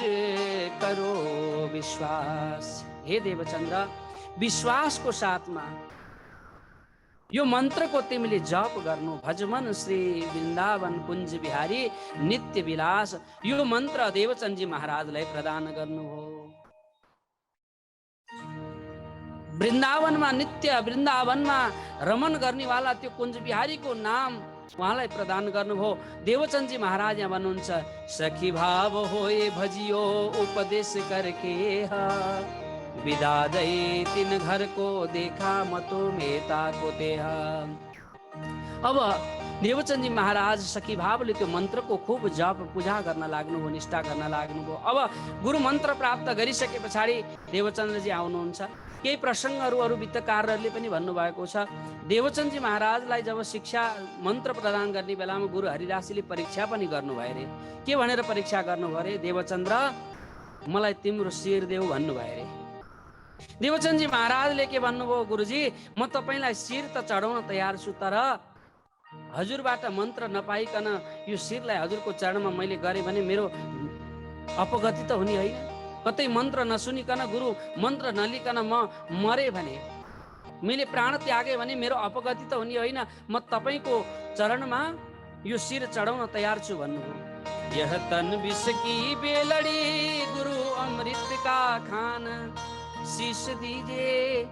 करो विश्वास। हे देवचन्द्र, विश्वासको साथमा यो मन्त्रको तिमीले जप गर्नु। भजमन श्री वृन्दावन कुञ्ज बिहारी नित्य विलास। यो मन्त्र देवचन्दजी महाराजलाई प्रदान गर्नुभयो। वृन्दावनमा नित्य वृन्दावनमा रमन गर्नेवाला त्यो कुञ्ज बिहारीको नाम उहाँलाई प्रदान गर्नुभयो। देवचन्दजी महाराज यहाँ भन्नुहुन्छ, सखी भाव होए भजियो उपदेश करके विदा दई तिन घर को देखा मतो मेता को देहा। अब देवचन्दजी महाराज सखी भावले त्यो मन्त्रको खूब जप पूजा गर्न लाग्नुभयो, निष्ठा गर्न लाग्नुभयो। अब गुरु मन्त्र प्राप्त गरिसके पछाडि देवचन्द्रजी आउनुहुन्छ। केही प्रसङ्गहरू अरू वित्तकारहरूले पनि भन्नुभएको छ, देवचन्दजी महाराजलाई जब शिक्षा मन्त्र प्रदान गर्ने बेलामा गुरु हरिदासजीले परीक्षा पनि गर्नुभयो अरे। के भनेर परीक्षा गर्नुभयो अरे? देवचन्द्र, मलाई तिम्रो शिर देऊ भन्नुभयो अरे। देवचन्दजी महाराजले के भन्नुभयो? गुरुजी, म तपाईँलाई शिर त चढाउन तयार छु, तर हजुरबाट मन्त्र नपाइकन यो शिरलाई हजुरको चरणमा मैले गरेँ भने मेरो अपगति त हुने होइन। कतै मन्त्र नसुनिकन गुरु मन्त्र नलिकन म मरे भने, मैले प्राण त्यागे भने मेरो अपगति त हुने होइन। म तपाईँको चरणमा यो शिर चढाउन तयार छु भन्नुभयो। यह तन विष की बेलड़ी गुरु अमृत का खान, शीश दीजिए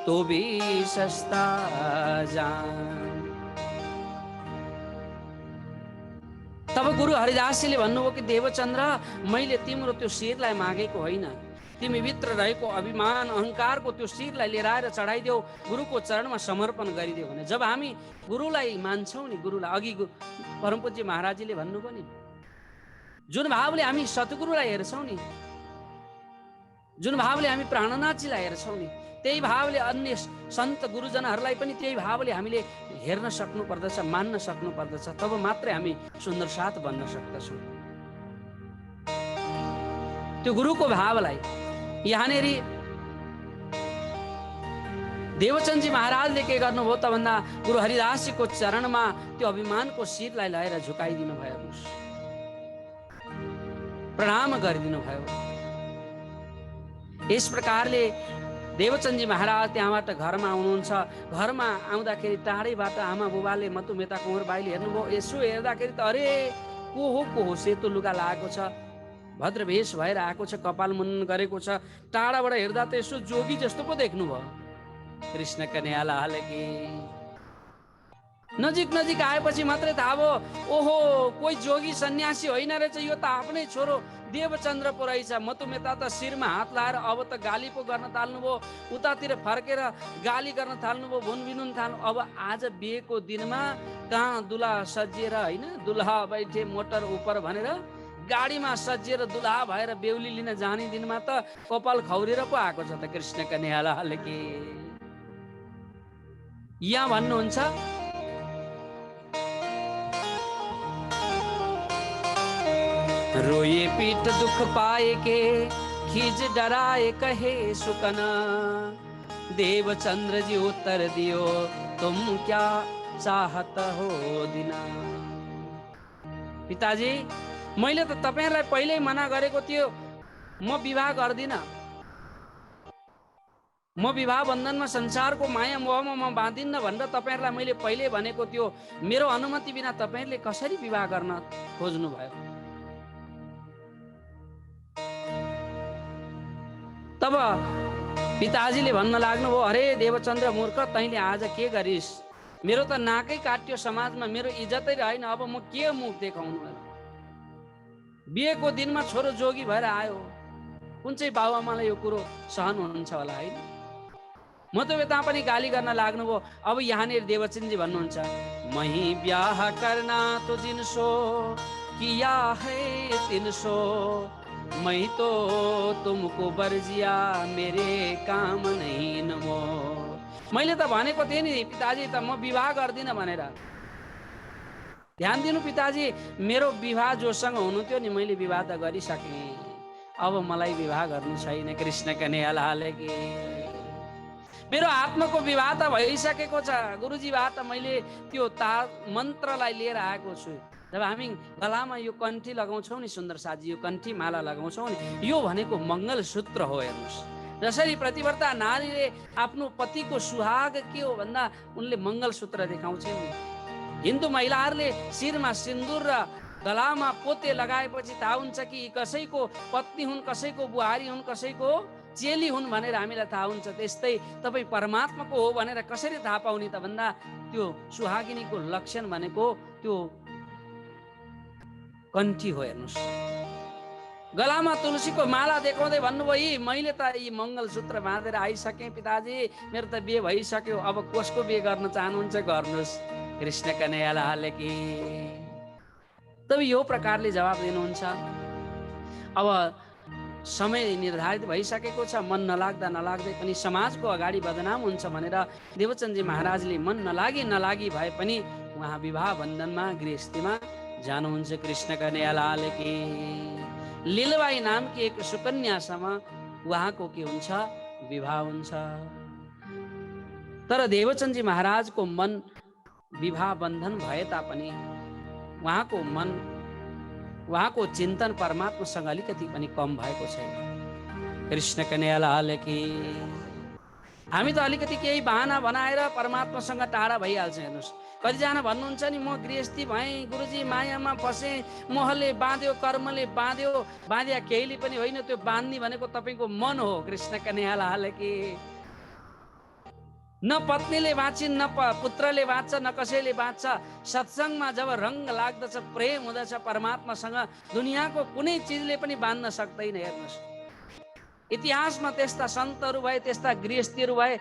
तो भी सस्ता जान। तब गुरु हरिदासजीले भन्नुभयो कि देवचन्द्र, मैले तिम्रो त्यो शिरलाई मागेको होइन, तिमी भित्र रहेको अभिमान अहंकारको त्यो शिरलाई लिएर आएर चढाइदेऊ, गुरुको चरणमा समर्पण गरिदेऊ भने। जब हामी गुरुलाई मान्छौँ नि, गुरुलाई अघि परमपूज्य महाराजजीले भन्नुभयो नि, जुन भावले हामी सतगुरुलाई हेर्छौँ नि, जुन भावले हामी प्राणनाथजीलाई हेर्छौँ नि, त्यही भावले अन्य सन्त गुरुजनहरूलाई पनि त्यही भावले हामीले हेर्न सक्नु पर्दछ, मान्न सक्नु पर्दछ। तब मात्रै हामी सुन्दर साथ बन्न सक्दछौँ। त्यो गुरुको भावलाई यहाँनिर देवचन्दजी महाराजले के गर्नुभयो त भन्दा गुरु हरिदासजीको चरणमा त्यो अभिमानको शिरलाई लगाएर झुकाइदिनु भयो, प्रणाम गरिदिनु भयो। यस प्रकारले देवचन्दजी महाराज त्यहाँबाट घरमा आउनुहुन्छ। घरमा आउँदाखेरि टाढैबाट आमा बुबाले मतुमेता कुँवर बाईले हेर्नुभयो। यसो हेर्दाखेरि त अरे को हो सेतो लुगा लगाएको छ, भद्र भेष भएर आएको छ, कपाल मुन्नन गरेको छ। टाढाबाट हेर्दा त यसो जोगी जस्तो पो देख्नुभयो। कृष्ण कन्हैया लाल की। नजिक नजिक आएपछि मात्रै थाहा भयो, ओहो कोही जोगी सन्यासी होइन रहेछ, यो त आफ्नै छोरो देवचन्द्र पो रहेछ। मतुमेता त शिरमा हात लाएर अब त गाली पो गर्न थाल्नुभयो, उतातिर फर्केर गाली गर्न थाल्नुभयो, भुनभिनुन थाल्नु। अब आज बिहेको दिनमा कहाँ दुल्हा सजिएर होइन, दुल्हा बैठे मोटर उपर भनेर गाडीमा सजिएर दुल्हा भएर बेहुली लिन जाने दिनमा त कपाल खौरेर पो आएको छ त कृष्ण कन्हैया लाल की। यहाँ भन्नुहुन्छ, रोए पीठ दुख पाए के खीज डराए कहे सुकन, देवचन्द्र जी उत्तर दियो तुम क्या चाहत हो दिना। पिताजी, मैले त तपाईहरुलाई पहिल्यै मना गरेको थियो, म विवाह गर्दिन। म विवाह बन्धनमा संसारको माया मोहमा म बाँधिन्न भनेर तपाईहरुलाई मैले पहिल्यै भनेको थियो। मेरो अनुमति बिना तपाईहरुले कसरी विवाह गर्न खोज्नु भयो? तब पिताजीले भन्न लाग्नुभयो, अरे देवचन्द्र मूर्ख, तैँले आज के गरिस्? मेरो त नाकै काट्यो समाजमा, मेरो इज्जतै रहेन, अब म के मुख देखाउनु? बिहेको दिनमा छोरो जोगी भएर आयो, कुन चाहिँ बाबुआमालाई यो कुरो सहन हुनुहुन्छ होला है? मतुमेता पनि गाली गर्न लाग्नुभयो। अब यहाँनिर देवचन्द्रजी भन्नुहुन्छ, मही ब्याह करना तो जिनसो किया है तिनसो, मैं तो तुमको बर्जिया मेरे काम नहीं नमो। मैले त भनेको थिएँ नि पिताजी, त म विवाह गर्दिन भनेर। ध्यान दिनु पिताजी, मेरो विवाह जोसँग हुनु थियो नि, मैले विवाह त गरिसकेँ, अब मलाई विवाह गर्नु छैन। कृष्ण कन्हैया लाल की। मेरो आत्माको विवाह त भइसकेको छ, गुरुजीबाट मैले त्यो मन्त्रलाई लिएर आएको छु। जब हामी गलामा यो कण्ठी लगाउँछौँ नि सुन्दर साथी, यो कण्ठी माला लगाउँछौँ नि, यो भनेको मङ्गलसूत्र हो। हेर्नुहोस् जसरी प्रतिव्रता नारीले आफ्नो पतिको सुहाग के हो भन्दा उनले मङ्गलसूत्र देखाउँछन् नि। हिन्दू महिलाहरूले शिरमा सिन्दुर र गलामा पोते लगाएपछि थाहा हुन्छ कि कसैको पत्नी हुन्, कसैको बुहारी हुन्, कसैको चेली हुन् भनेर हामीलाई थाहा हुन्छ। त्यस्तै तपाईँ परमात्माको हो भनेर कसरी थाहा पाउने त भन्दा त्यो सुहागिनीको लक्षण भनेको त्यो कण्ठी हो। हेर्नुहोस् गलामा तुलसीको माला देखाउँदै भन्नुभयो, यी मैले त यी मङ्गलसूत्र बाँधेर आइसकेँ पिताजी, मेरो त बिहे भइसक्यो, अब कसको बिहे गर्न चाहनुहुन्छ गर्नुहोस्। कृष्ण कन्हैयालाल की। तब यो प्रकारले जवाब दिनुहुन्छ। अब समय निर्धारित भइसकेको छ, मन नलाग्दा नलाग्दै पनि समाजको अगाडि बदनाम हुन्छ भनेर देवचन्दजी महाराजले मन नलागी भए पनि उहाँ विवाह बन्धनमा गृहस्थीमा जानुहुन्छ। कृष्ण कन्हैयालाल की। लीलबाई नामकी एक सुकन्यासँग उहाँको के हुन्छ, विवाह हुन्छ। तर देवचन्दजी महाराजको मन विवाह बन्धन भए तापनि उहाँको मन, उहाँको चिन्तन परमात्मासँग अलिकति पनि कम भएको छैन। कृष्ण कन्हैयालाल की। हामी त अलिकति केही बहाना बनाएर परमात्मासँग टाढा भइहाल्छ। हेर्नुहोस् कतिजना भन्नुहुन्छ नि, म गृहस्थी भएँ गुरुजी, मायामा फसेँ, मोहले बाँध्यो, कर्मले बाँध्यो। बाँधिया केहीले पनि होइन, त्यो बाँध्ने भनेको तपाईँको मन हो। कृष्ण कन्हैयालाल की। न पत्नीले बाँचिन्, न पुत्रले बाँच्छ, न कसैले बाँच्छ। सत्सङ्गमा जब रङ लाग्दछ, प्रेम हुँदछ परमात्मासँग, दुनियाँको कुनै चिजले पनि बाँध्न सक्दैन। हेर्नुहोस् इतिहासमा त्यस्ता सन्तहरू भए, त्यस्ता गृहस्थीहरू भए,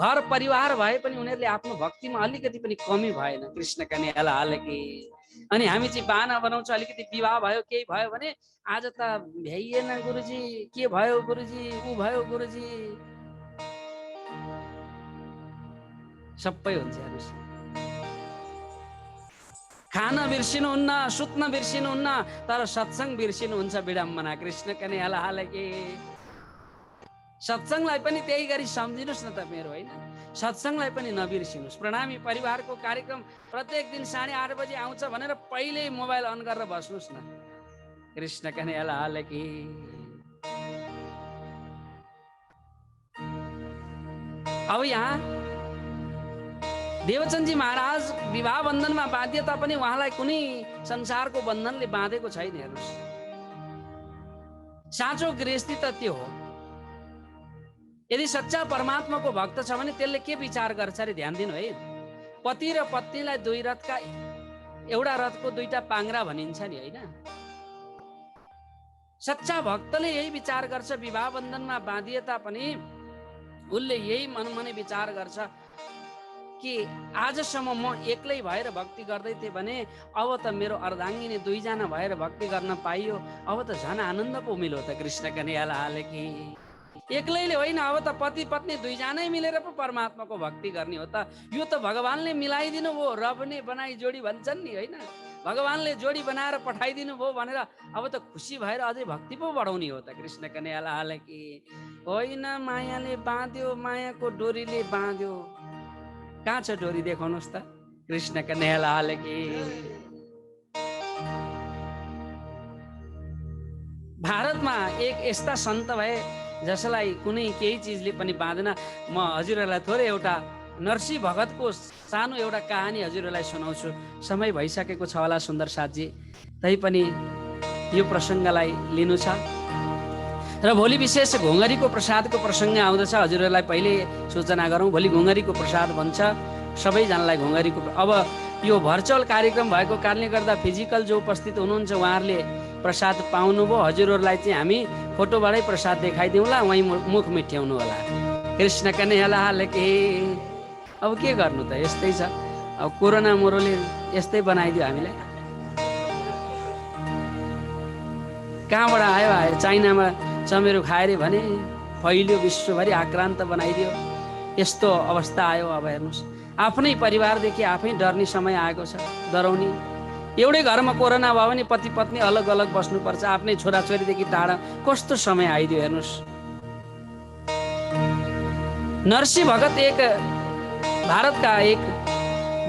घर परिवार भए पनि उनीहरूले आफ्नो भक्तिमा अलिकति पनि कमी भएन। कृष्ण कन्हैयालाल की। अनि हामी चाहिँ बाना बनाउँछ, अलिकति विवाह भयो केही भयो भने आज त भ्याइएन गुरुजी, के भयो गुरुजी, ऊ भयो गुरुजी, सबै हुन्छ। हेर्नुहोस् खान बिर्सिनुहुन्न, सुत्न बिर्सिनुहुन्न, तर सत्सङ्ग बिर्सिनुहुन्छ, विडम्बना। कृष्ण कन्हैयालाल की। सत्सङ्गलाई पनि त्यही गरी सम्झिनुहोस् न त मेरो, होइन सत्सङ्गलाई पनि नबिर्सिनुहोस्। प्रणामी परिवारको कार्यक्रम प्रत्येक दिन 8:30 बजे आउँछ भनेर पहिल्यै मोबाइल अन गरेर बस्नुहोस् न। कृष्ण कन्हैयालाल की। अब यहाँ देवचन्दजी महाराज विवाह बन्धनमा बाध्य तापनि उहाँलाई कुनै संसारको बन्धनले बाँधेको छैन। हेर्नुहोस् साँचो गृहस्थी त त्यो हो। यदि सच्चा परमात्माको भक्त छ भने त्यसले के विचार गर्छ अरे, ध्यान दिनु है। पति र पत्नीलाई दुई रथका, एउटा रथको दुईटा पाङ्ग्रा भनिन्छ नि, होइन। सच्चा भक्तले यही विचार गर्छ, विवाह बन्धनमा बाँधिए तापनि उसले यही मनमनै विचार गर्छ कि आजसम्म म एक्लै भएर भक्ति गर्दै थिएँ भने अब त मेरो अर्धाङ्गिनी दुईजना भएर भक्ति गर्न पाइयो, अब त झन् आनन्द पो मिल्यो त। कृष्ण कन्हैयालाल की। एक्लैले होइन, अब त पति पत्नी दुईजनै मिलेर पो परमात्माको भक्ति गर्ने हो त। यो त भगवानले मिलाइदिनु भयो, रबने बनाई जोडी भन्छन् नि, होइन। भगवानले जोडी बनाएर पठाइदिनु भयो भनेर अब त खुसी भएर अझै भक्ति पो बढाउने हो त। कृष्ण कन्हैयालाल की। होइन मायाले बाँध्यो, मायाको डोरीले बाँध्यो। कहाँ छ डोरी देखाउनुहोस् त। कृष्ण कन्हैयालाल की। भारतमा एक यस्ता सन्त भए जसलाई कुनै केही चिजले पनि बाँधेन। म हजुरहरूलाई थोरै एउटा नरसिंह भगतको सानो एउटा कहानी हजुरहरूलाई सुनाउँछु। समय भइसकेको छ होला सुन्दर साथजी, तैपनि यो प्रसङ्गलाई लिनु छ। र भोलि विशेष घुँगरीको प्रसादको प्रसङ्ग आउँदछ। हजुरहरूलाई पहिले सूचना गरौँ, भोलि घुँगरीको प्रसाद भन्छ। सबैजनालाई घुँगरीको, अब यो भर्चुअल कार्यक्रम भएको कारणले गर्दा फिजिकल जो उपस्थित हुनुहुन्छ उहाँहरूले प्रसाद पाउनुभयो। हजुरहरूलाई चाहिँ हामी फोटोबाटै प्रसाद देखाइदिउँला, वहीँ मुख मिठ्याउनु होला। कृष्ण कन्हैयालाल की। अब के गर्नु त, यस्तै छ। अब कोरोना मोरोले यस्तै बनाइदियो हामीलाई। कहाँबाट आयो आयो, चाइनामा चमेरो खाएर भने फैल्यो, विश्वभरि आक्रान्त बनाइदियो। यस्तो अवस्था आयो। अब हेर्नुहोस् आफ्नै परिवारदेखि आफै डर्ने समय आएको छ, डराउने। एउटै घरमा कोरोना भयो भने पति पत्नी अलग अलग बस्नुपर्छ, आफ्नै छोराछोरीदेखि टाढा। कस्तो समय आइदियो हेर्नुहोस्। नरसिंह भगत एक भारतका एक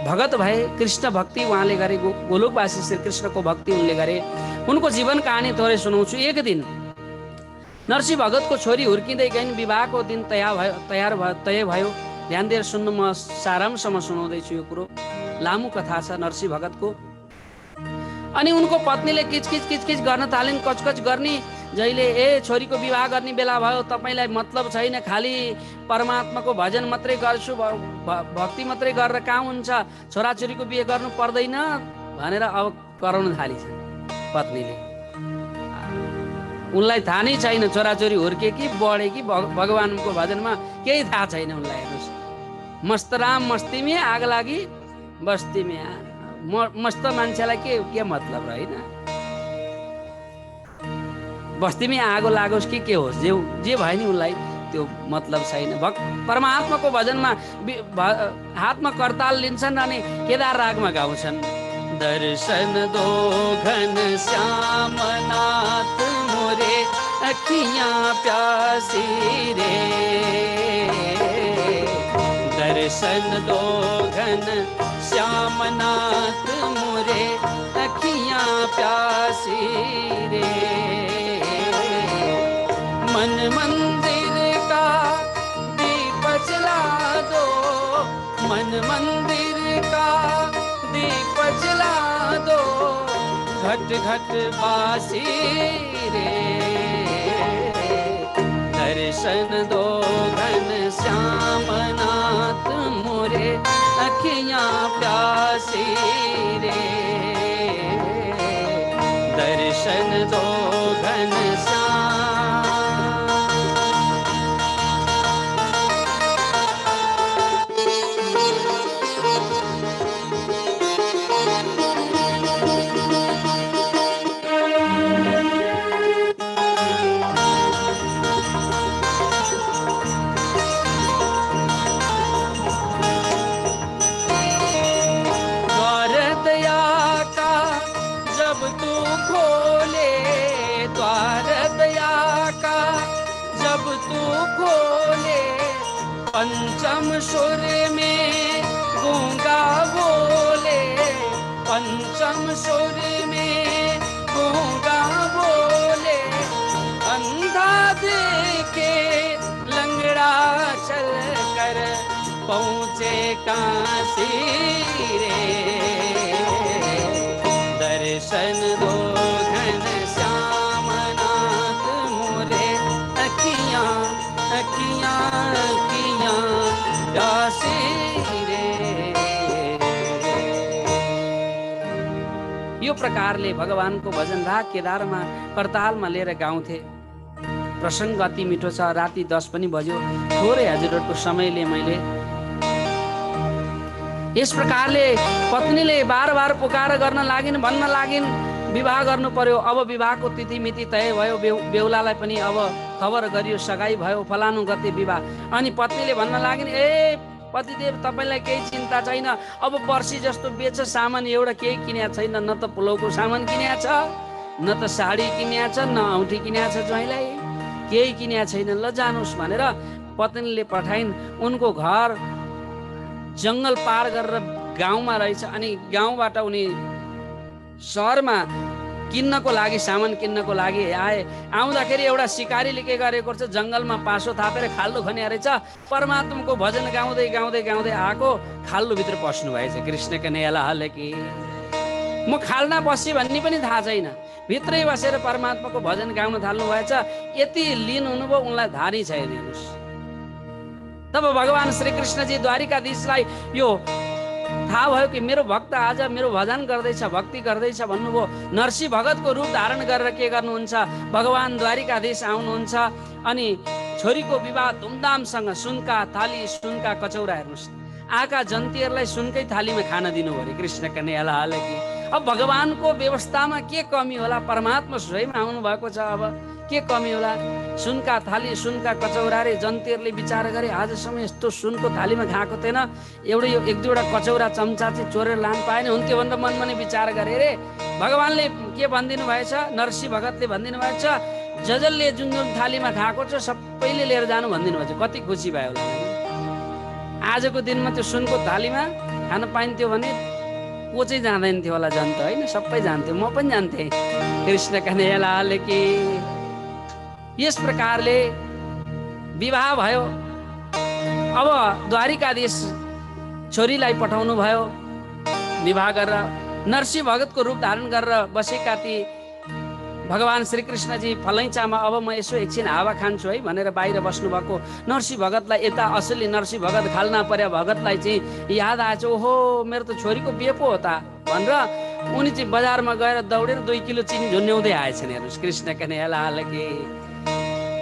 भगत भए, कृष्ण भक्ति उहाँले गरे, गोलोकवासी श्री कृष्णको भक्ति उनले गरे। उनको जीवन कहानी थोरै सुनाउँछु। एक दिन नरसिंह भगतको छोरी हुर्किँदै गइन्, विवाहको दिन तय भयो। ध्यान दिएर सुन्नु, म सारांशमा सुनाउँदैछु यो कुरो। लामो कथा छ नरसिंह भगतको। अनि उनको पत्नीले किचकिच गर्न थालिन्, कचकच गर्ने। जहिले छोरीको विवाह गर्ने बेला भयो, तपाईँलाई मतलब छैन, खालि परमात्माको भजन मात्रै गर्छु, भक्ति मात्रै गरेर कहाँ हुन्छ, छोराछोरीको बिहे गर्नु पर्दैन भनेर अब कराउन थालिन्छ पत्नीले। उनलाई थाहा नै छैन छोराछोरी हुर्के कि बढे कि भगवानको भजनमा, केही थाहा छैन उनलाई। हेर्नुहोस्, मस्त राम मस्ती में आग लागि बस्ती में। मस्त मान्छेलाई के मतलब र, होइन? बस्तीमै आगो लागोस् कि के होस्, जे भयो नि उनलाई त्यो मतलब छैन। परमात्माको भजनमा हातमा करताल लिन्छन् अनि केदार रागमा गाउँछन्। दर्शन दो घन श्याम नाथ मोरे अखियां प्यासी रे, दर्शन दो घन श्याम नाथ मोरे अखियां प्यासी रे। मन मंदिर का दीप जला दो, मन मंदिर का दीप जला दो, घट घट बासी रे, दर्शन दो घन श्याम नाथ मोरे अखियां प्यासी रे, दर्शन दो घन श्याम। पंचम सुर में गूंगा बोले, पंचम सुर में गूंगा बोले, अंधा देखे लंगड़ा चल कर पहुँचे काशी रे, दर्शन दो घन श्याम नाथ मोरे अखियां अखियां प्यासी रे। यो प्रकारले भगवानको भजन राग केदारमा करतालमा लिएर गाउँथे। प्रसङ्ग अति मिठो छ। राति 10 पनि बज्यो, थोरै हजुरहरूको समयले मैले यस प्रकारले पत्नीले बार बार पुकार गर्न लागिन्, भन्न लागिन् विवाह गर्नु पर्यो। अब विवाहको तिथि मिति तय भयो, बेहुलालाई पनि अब खबर गरियो, सगाई भयो, फलानु गते विवाह। अनि पत्नीले भन्न लागिन्, ए पतिदेव तपाईँलाई केही चिन्ता छैन, अब पर्सि जस्तो बेच सामान एउटा केही किन्या छैन, न त पुलाउको सामान किन्या छ, न त साडी किन्या छ, न औँठी किन्या छ, ज्वाइँलाई केही किन्या छैन, ल जानुहोस् भनेर पत्नीले पठाइन्। उनको घर जङ्गल पार गरेर गाउँमा रहेछ। अनि गाउँबाट उनी सहरमा किन्नको लागि, सामान किन्नको लागि आए। आउँदाखेरि एउटा सिकारीले के गरेको छ, जङ्गलमा पासो थापेर खाल्डो खन्या रहेछ। परमात्माको भजन गाउँदै गाउँदै गाउँदै आएको खाल्डोभित्र पस्नु भएछ। कृष्णका नेला हाले कि म खाल्डा बसी भन्ने पनि थाहा छैन, भित्रै बसेर परमात्माको भजन गाउन थाल्नु भएछ। यति लिन हुनुभयो, उनलाई थाहा नै छैन। हेर्नुहोस्, तब भगवान श्री कृष्णजी द्वारिकाधीशलाई यो थाहा भयो कि मेरो भक्त आज मेरो भजन गर्दैछ, भक्ति गर्दैछ भन्नुभयो। नरसिंह भगतको रूप धारण गरेर के गर्नुहुन्छ, भगवान द्वारिकाधीश आउनुहुन्छ। अनि छोरीको विवाह धुमधामसँग, सुनका थाली, सुनका कचौरा। हेर्नुहोस्, आका जन्तीहरूलाई सुनकै थालीमा खान दिनु भयो कृष्णका नेला हाले कि। अब भगवानको व्यवस्थामा के कमी होला, परमात्मा स्वयं आउनु भएको छ, अब के कमी होला। सुनका थाली, सुनका कचौरा रे। जन्तीहरूले विचार गरे, आजसम्म यस्तो सुनको थालीमा खाएको थिएन, एउटा यो 1-2वटा कचौरा चम्चा चाहिँ चोरेर लान पाएन हुन्थ्यो भनेर मनमा नै विचार गरे रे। भगवानले के भनिदिनु भएछ, नरसिंह भगतले भनिदिनु भएछ, जसले जुन जुन थालीमा खाएको छ सबैले लिएर जानु भनिदिनु भएछ। कति खुसी भयो होला। आजको दिनमा त्यो सुनको थालीमा खान पाइन्थ्यो भने को चाहिँ जाँदैन थियो होला जन्त होइन, सबै जान्थ्यो, म पनि जान्थेँ। कृष्ण कन्हैया लाल की। यस प्रकारले विवाह भयो। अब द्वारिकाधीश छोरीलाई पठाउनु भयो विवाह गरेर। नरसिंह भगतको रूप धारण गरेर बसेका ती भगवान श्रीकृष्णजी फलैचामा अब म यसो एकछिन हावा खान्छु है भनेर बाहिर बस्नुभएको नरसिंह भगतलाई यता असली नरसिंह भगत खाल्न पर्या भगतलाई चाहिँ याद आएछ, ओहो मेरो त छोरीको बिहे पो हो त भनेर उनी चाहिँ बजारमा गएर दौडेर 2 किलो चिनी झुन्ड्याउँदै आएछन्। हेर्नुहोस्, कृष्ण कन्हैया लाल की।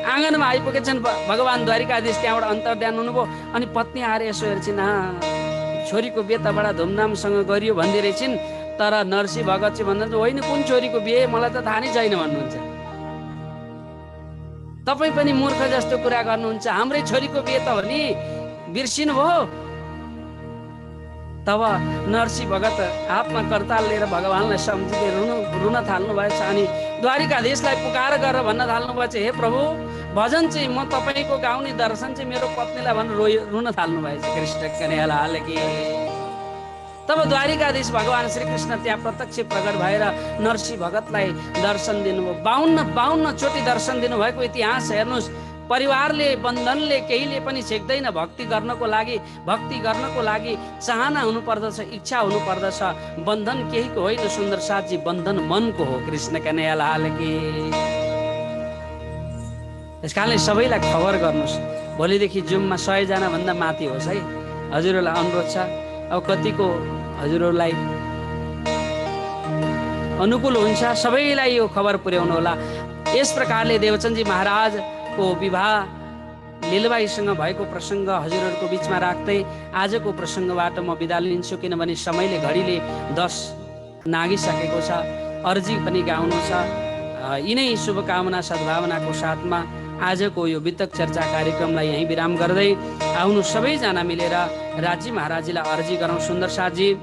आँगनमा आइपुगेछन् भगवान द्वारिकाधीश, त्यहाँबाट अन्तर्ध्यान हुनुभयो। अनि पत्नी आएर यसो हेर्छिन्, छोरीको बिहे त बडा धुमधामसँग गरियो भन्दै रहेछन्। तर नरसिंह भगत चाहिँ भन्नुहुन्छ, होइन कुन छोरीको बिहे मलाई त थाहा नै छैन भन्नुहुन्छ। तपाईँ पनि मूर्ख जस्तो कुरा गर्नुहुन्छ, हाम्रै छोरीको बिहे त हो नि, बिर्सिनु भयो। तब नरसिंह भगत हातमा करताल लिएर भगवानलाई सम्झिँदै रुन थाल्नु भएछ। अनि द्वारिकाधीशलाई पुकार गरेर भन्न थाल्नु भएछ, हे प्रभु भजन चाहिँ म तपाईँको गाउने, दर्शन चाहिँ मेरो पत्नीलाई भनेर रुन थाल्नु भएछ। कृष्ण कन्हैया लाल की। तब द्वारिकाधीश भगवान श्रीकृष्ण त्यहाँ प्रत्यक्ष प्रकट भएर नरसिंह भगतलाई दर्शन दिनुभयो। 52 चोटि दर्शन दिनुभएको इतिहास हेर्नुहोस्। परिवारले, बन्धनले, केहीले पनि छेक्दैन। भक्ति गर्नको लागि चाहना हुनुपर्दछ, इच्छा हुनुपर्दछ। बन्धन केहीको होइन सुन्दर साथजी, बन्धन मनको हो। कृष्ण कन्हैया लाल की। त्यस कारणले सबैलाई खबर गर्नुहोस्, भोलिदेखि जुममा 100 जना भन्दा माथि होस् है। हजुरहरूलाई अनुरोध छ। अब कतिको हजुरहरूलाई अनुकूल हुन्छ सबैलाई यो खबर पुर्याउनु होला। यस प्रकारले देवचन्दजी महाराजको विवाह लीलबाईसँग भएको प्रसङ्ग हजुरहरूको बिचमा राख्दै आजको प्रसङ्गबाट म बिदा लिन्छु, किनभने समयले, घडीले 10 नागिसकेको छ। अर्जी पनि गाउनु छ। यिनै शुभकामना सद्भावनाको साथमा आजको यो वितक चर्चा कार्यक्रमलाई यहीँ विराम गर्दै आउनु सबैजना मिलेर राजी महाराजीलाई अर्जी गरौँ। सुन्दर साथजी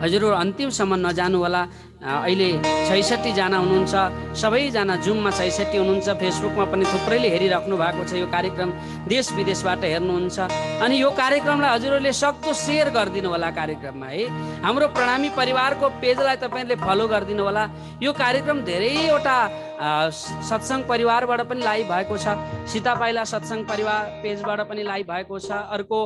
हजुरहरू अन्तिमसम्म नजानु होला। अहिले 66 जना हुनुहुन्छ, सबैजना जुममा 66 हुनुहुन्छ। फेसबुकमा पनि थुप्रैले हेरिराख्नु भएको छ यो कार्यक्रम, देश विदेशबाट हेर्नुहुन्छ। अनि यो कार्यक्रमलाई हजुरहरूले सक्दो सेयर गरिदिनु होला कार्यक्रममा है। हाम्रो प्रणामी परिवारको पेजलाई तपाईँहरूले फलो गरिदिनु होला। यो कार्यक्रम धेरैवटा सत्सङ्ग परिवारबाट पनि लाइभ भएको छ। सीता पाइला सत्सङ्ग परिवार पेजबाट पनि लाइभ भएको छ। अर्को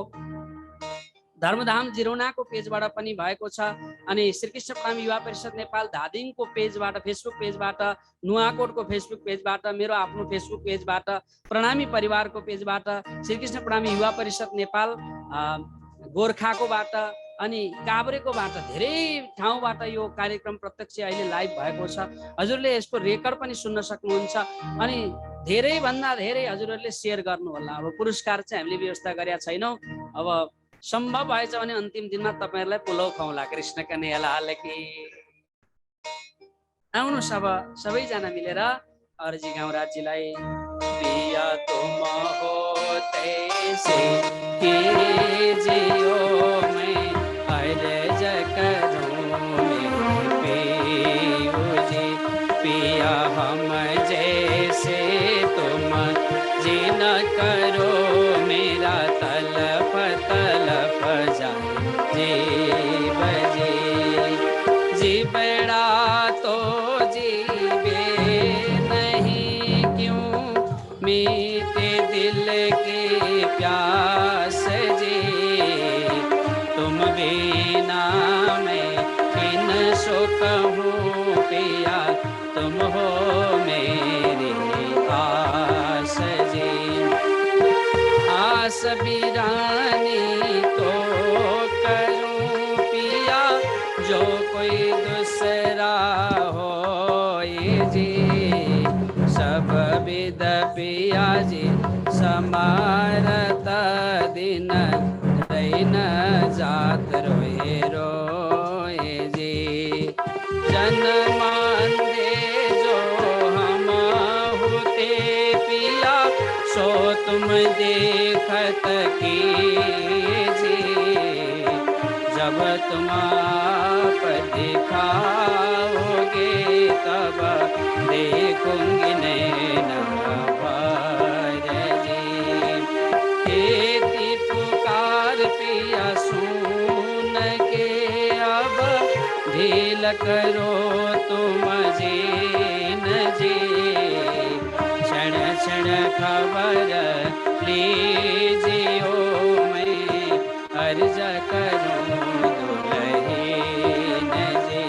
धर्मधाम जिरोनाको पेजबाट पनि भएको छ। अनि श्रीकृष्ण प्रणामी युवा परिषद नेपाल धादिङको पेजबाट, फेसबुक पेजबाट, नुवाकोटको फेसबुक पेजबाट, मेरो आफ्नो फेसबुक पेजबाट, प्रणामी परिवारको पेजबाट, श्रीकृष्ण प्रणामी युवा परिषद नेपाल गोर्खाकोबाट, अनि काभ्रेकोबाट, धेरै ठाउँबाट यो कार्यक्रम प्रत्यक्ष अहिले लाइभ भएको छ। हजुरले यसको रेकर्ड पनि सुन्न सक्नुहुन्छ। अनि धेरैभन्दा धेरै हजुरहरूले सेयर गर्नु होला। अब पुरस्कार चाहिँ हामीले व्यवस्था गरेका छैनौँ। अब सम्भव भएछ भने अन्तिम दिनमा तपाईँहरूलाई पुलाउ खुवाउला। कृष्ण कन्हैया लाल की। आउनुहोस् अब सबैजना मिलेर अर्जी गाउँ राज्यलाई। प्रिया तुम होते से कीजियो मैं अर्ज करूं पियू जी, पिया हम जैसे तुम जी न करो, मेरा तलप तलप जाए जीव जी। जी बड़ा तो जीवे नहीं क्यों, मीठे दिल की प्यास जी। तुम बिना मैं किन सो कहूँ पिया, तुम हो मेरी आस जी। आस बिरानी तो करूं पिया, जो कोई दूसरा हो जी। सब विद पिया जी समारत दिन, रैन जात रोए रोए जी। जन्मान दे जो हम होते पिया, सो तुम देखत कीजिए। जब तुम आप दिखाओगे तब देखूंगी नैना भर जी। खेती पुकार पिया सुन खेल करो तुम जीन जी, क्षण क्षण खबर लीजियो मैं अर्ज करूं दुल्हीन जी।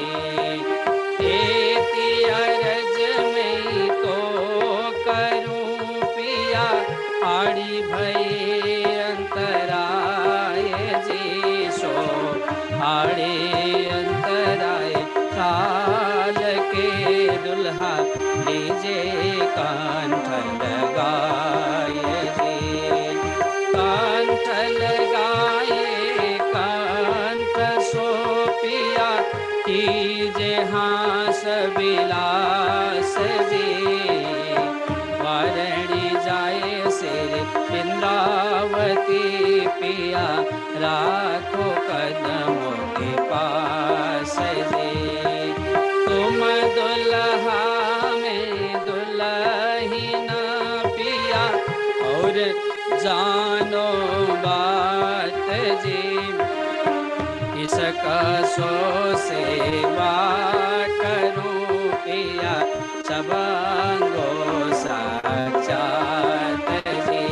एती अर्ज में तो करूं पिया आड़ी भई अंतराय जी, सो आड़े अंतराय काल के दुल्हा लीजे कंठ लगाए जी। कंठ लगाए कंठ सो पिया कीजे हास विलास जी, वारणी जाए सिर इंद्रावती पिया राखो कदमों के पास जी। तुम दुल्हा में दुल्हीन पिया और जानो बात जी, इसका सो सेवा करूं पिया सबंगो साक्षात जी।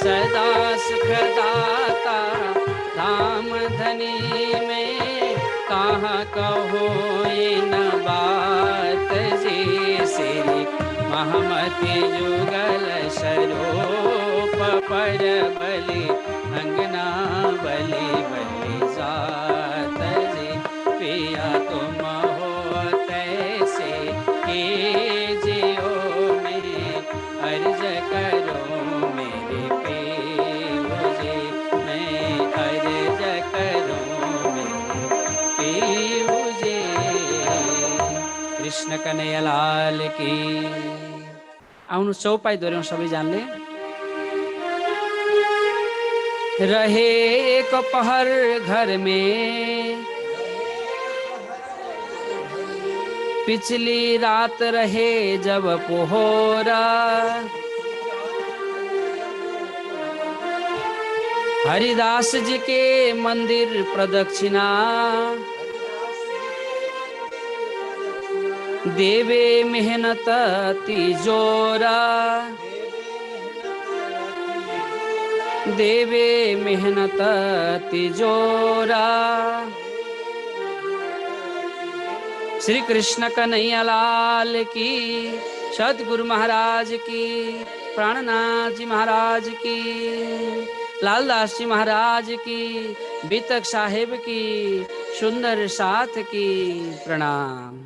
सदा सुखदाता धाम धनी में कहाँ कहो इन बात जी, श्री महमति जुगल स्वरूप पर बलि अंगना बलि बलि जात जी। पिया तुम हो तैसे कीजियो मैं अर्ज करो मेरे पीऊ जी, मैं अर्ज करो मेरे पीऊ जी। कृष्ण कन्हैया लाल की। आउनु चौपाई दोहोऱ्यौं सबैजनाले। रहे एक पहर घर में, पिछली रात रहे जब पोहरा, हरिदास जी के मंदिर प्रदक्षिणा, देवे मेहनत तिजोरा, देवे मेहनत तिजोरा। श्री कृष्ण कन्हैया लाल की, सतगुरु महाराज की, प्राणनाथ जी महाराज की, लालदास जी महाराज की, बीतक साहेब की, सुंदर साथ की। प्रणाम।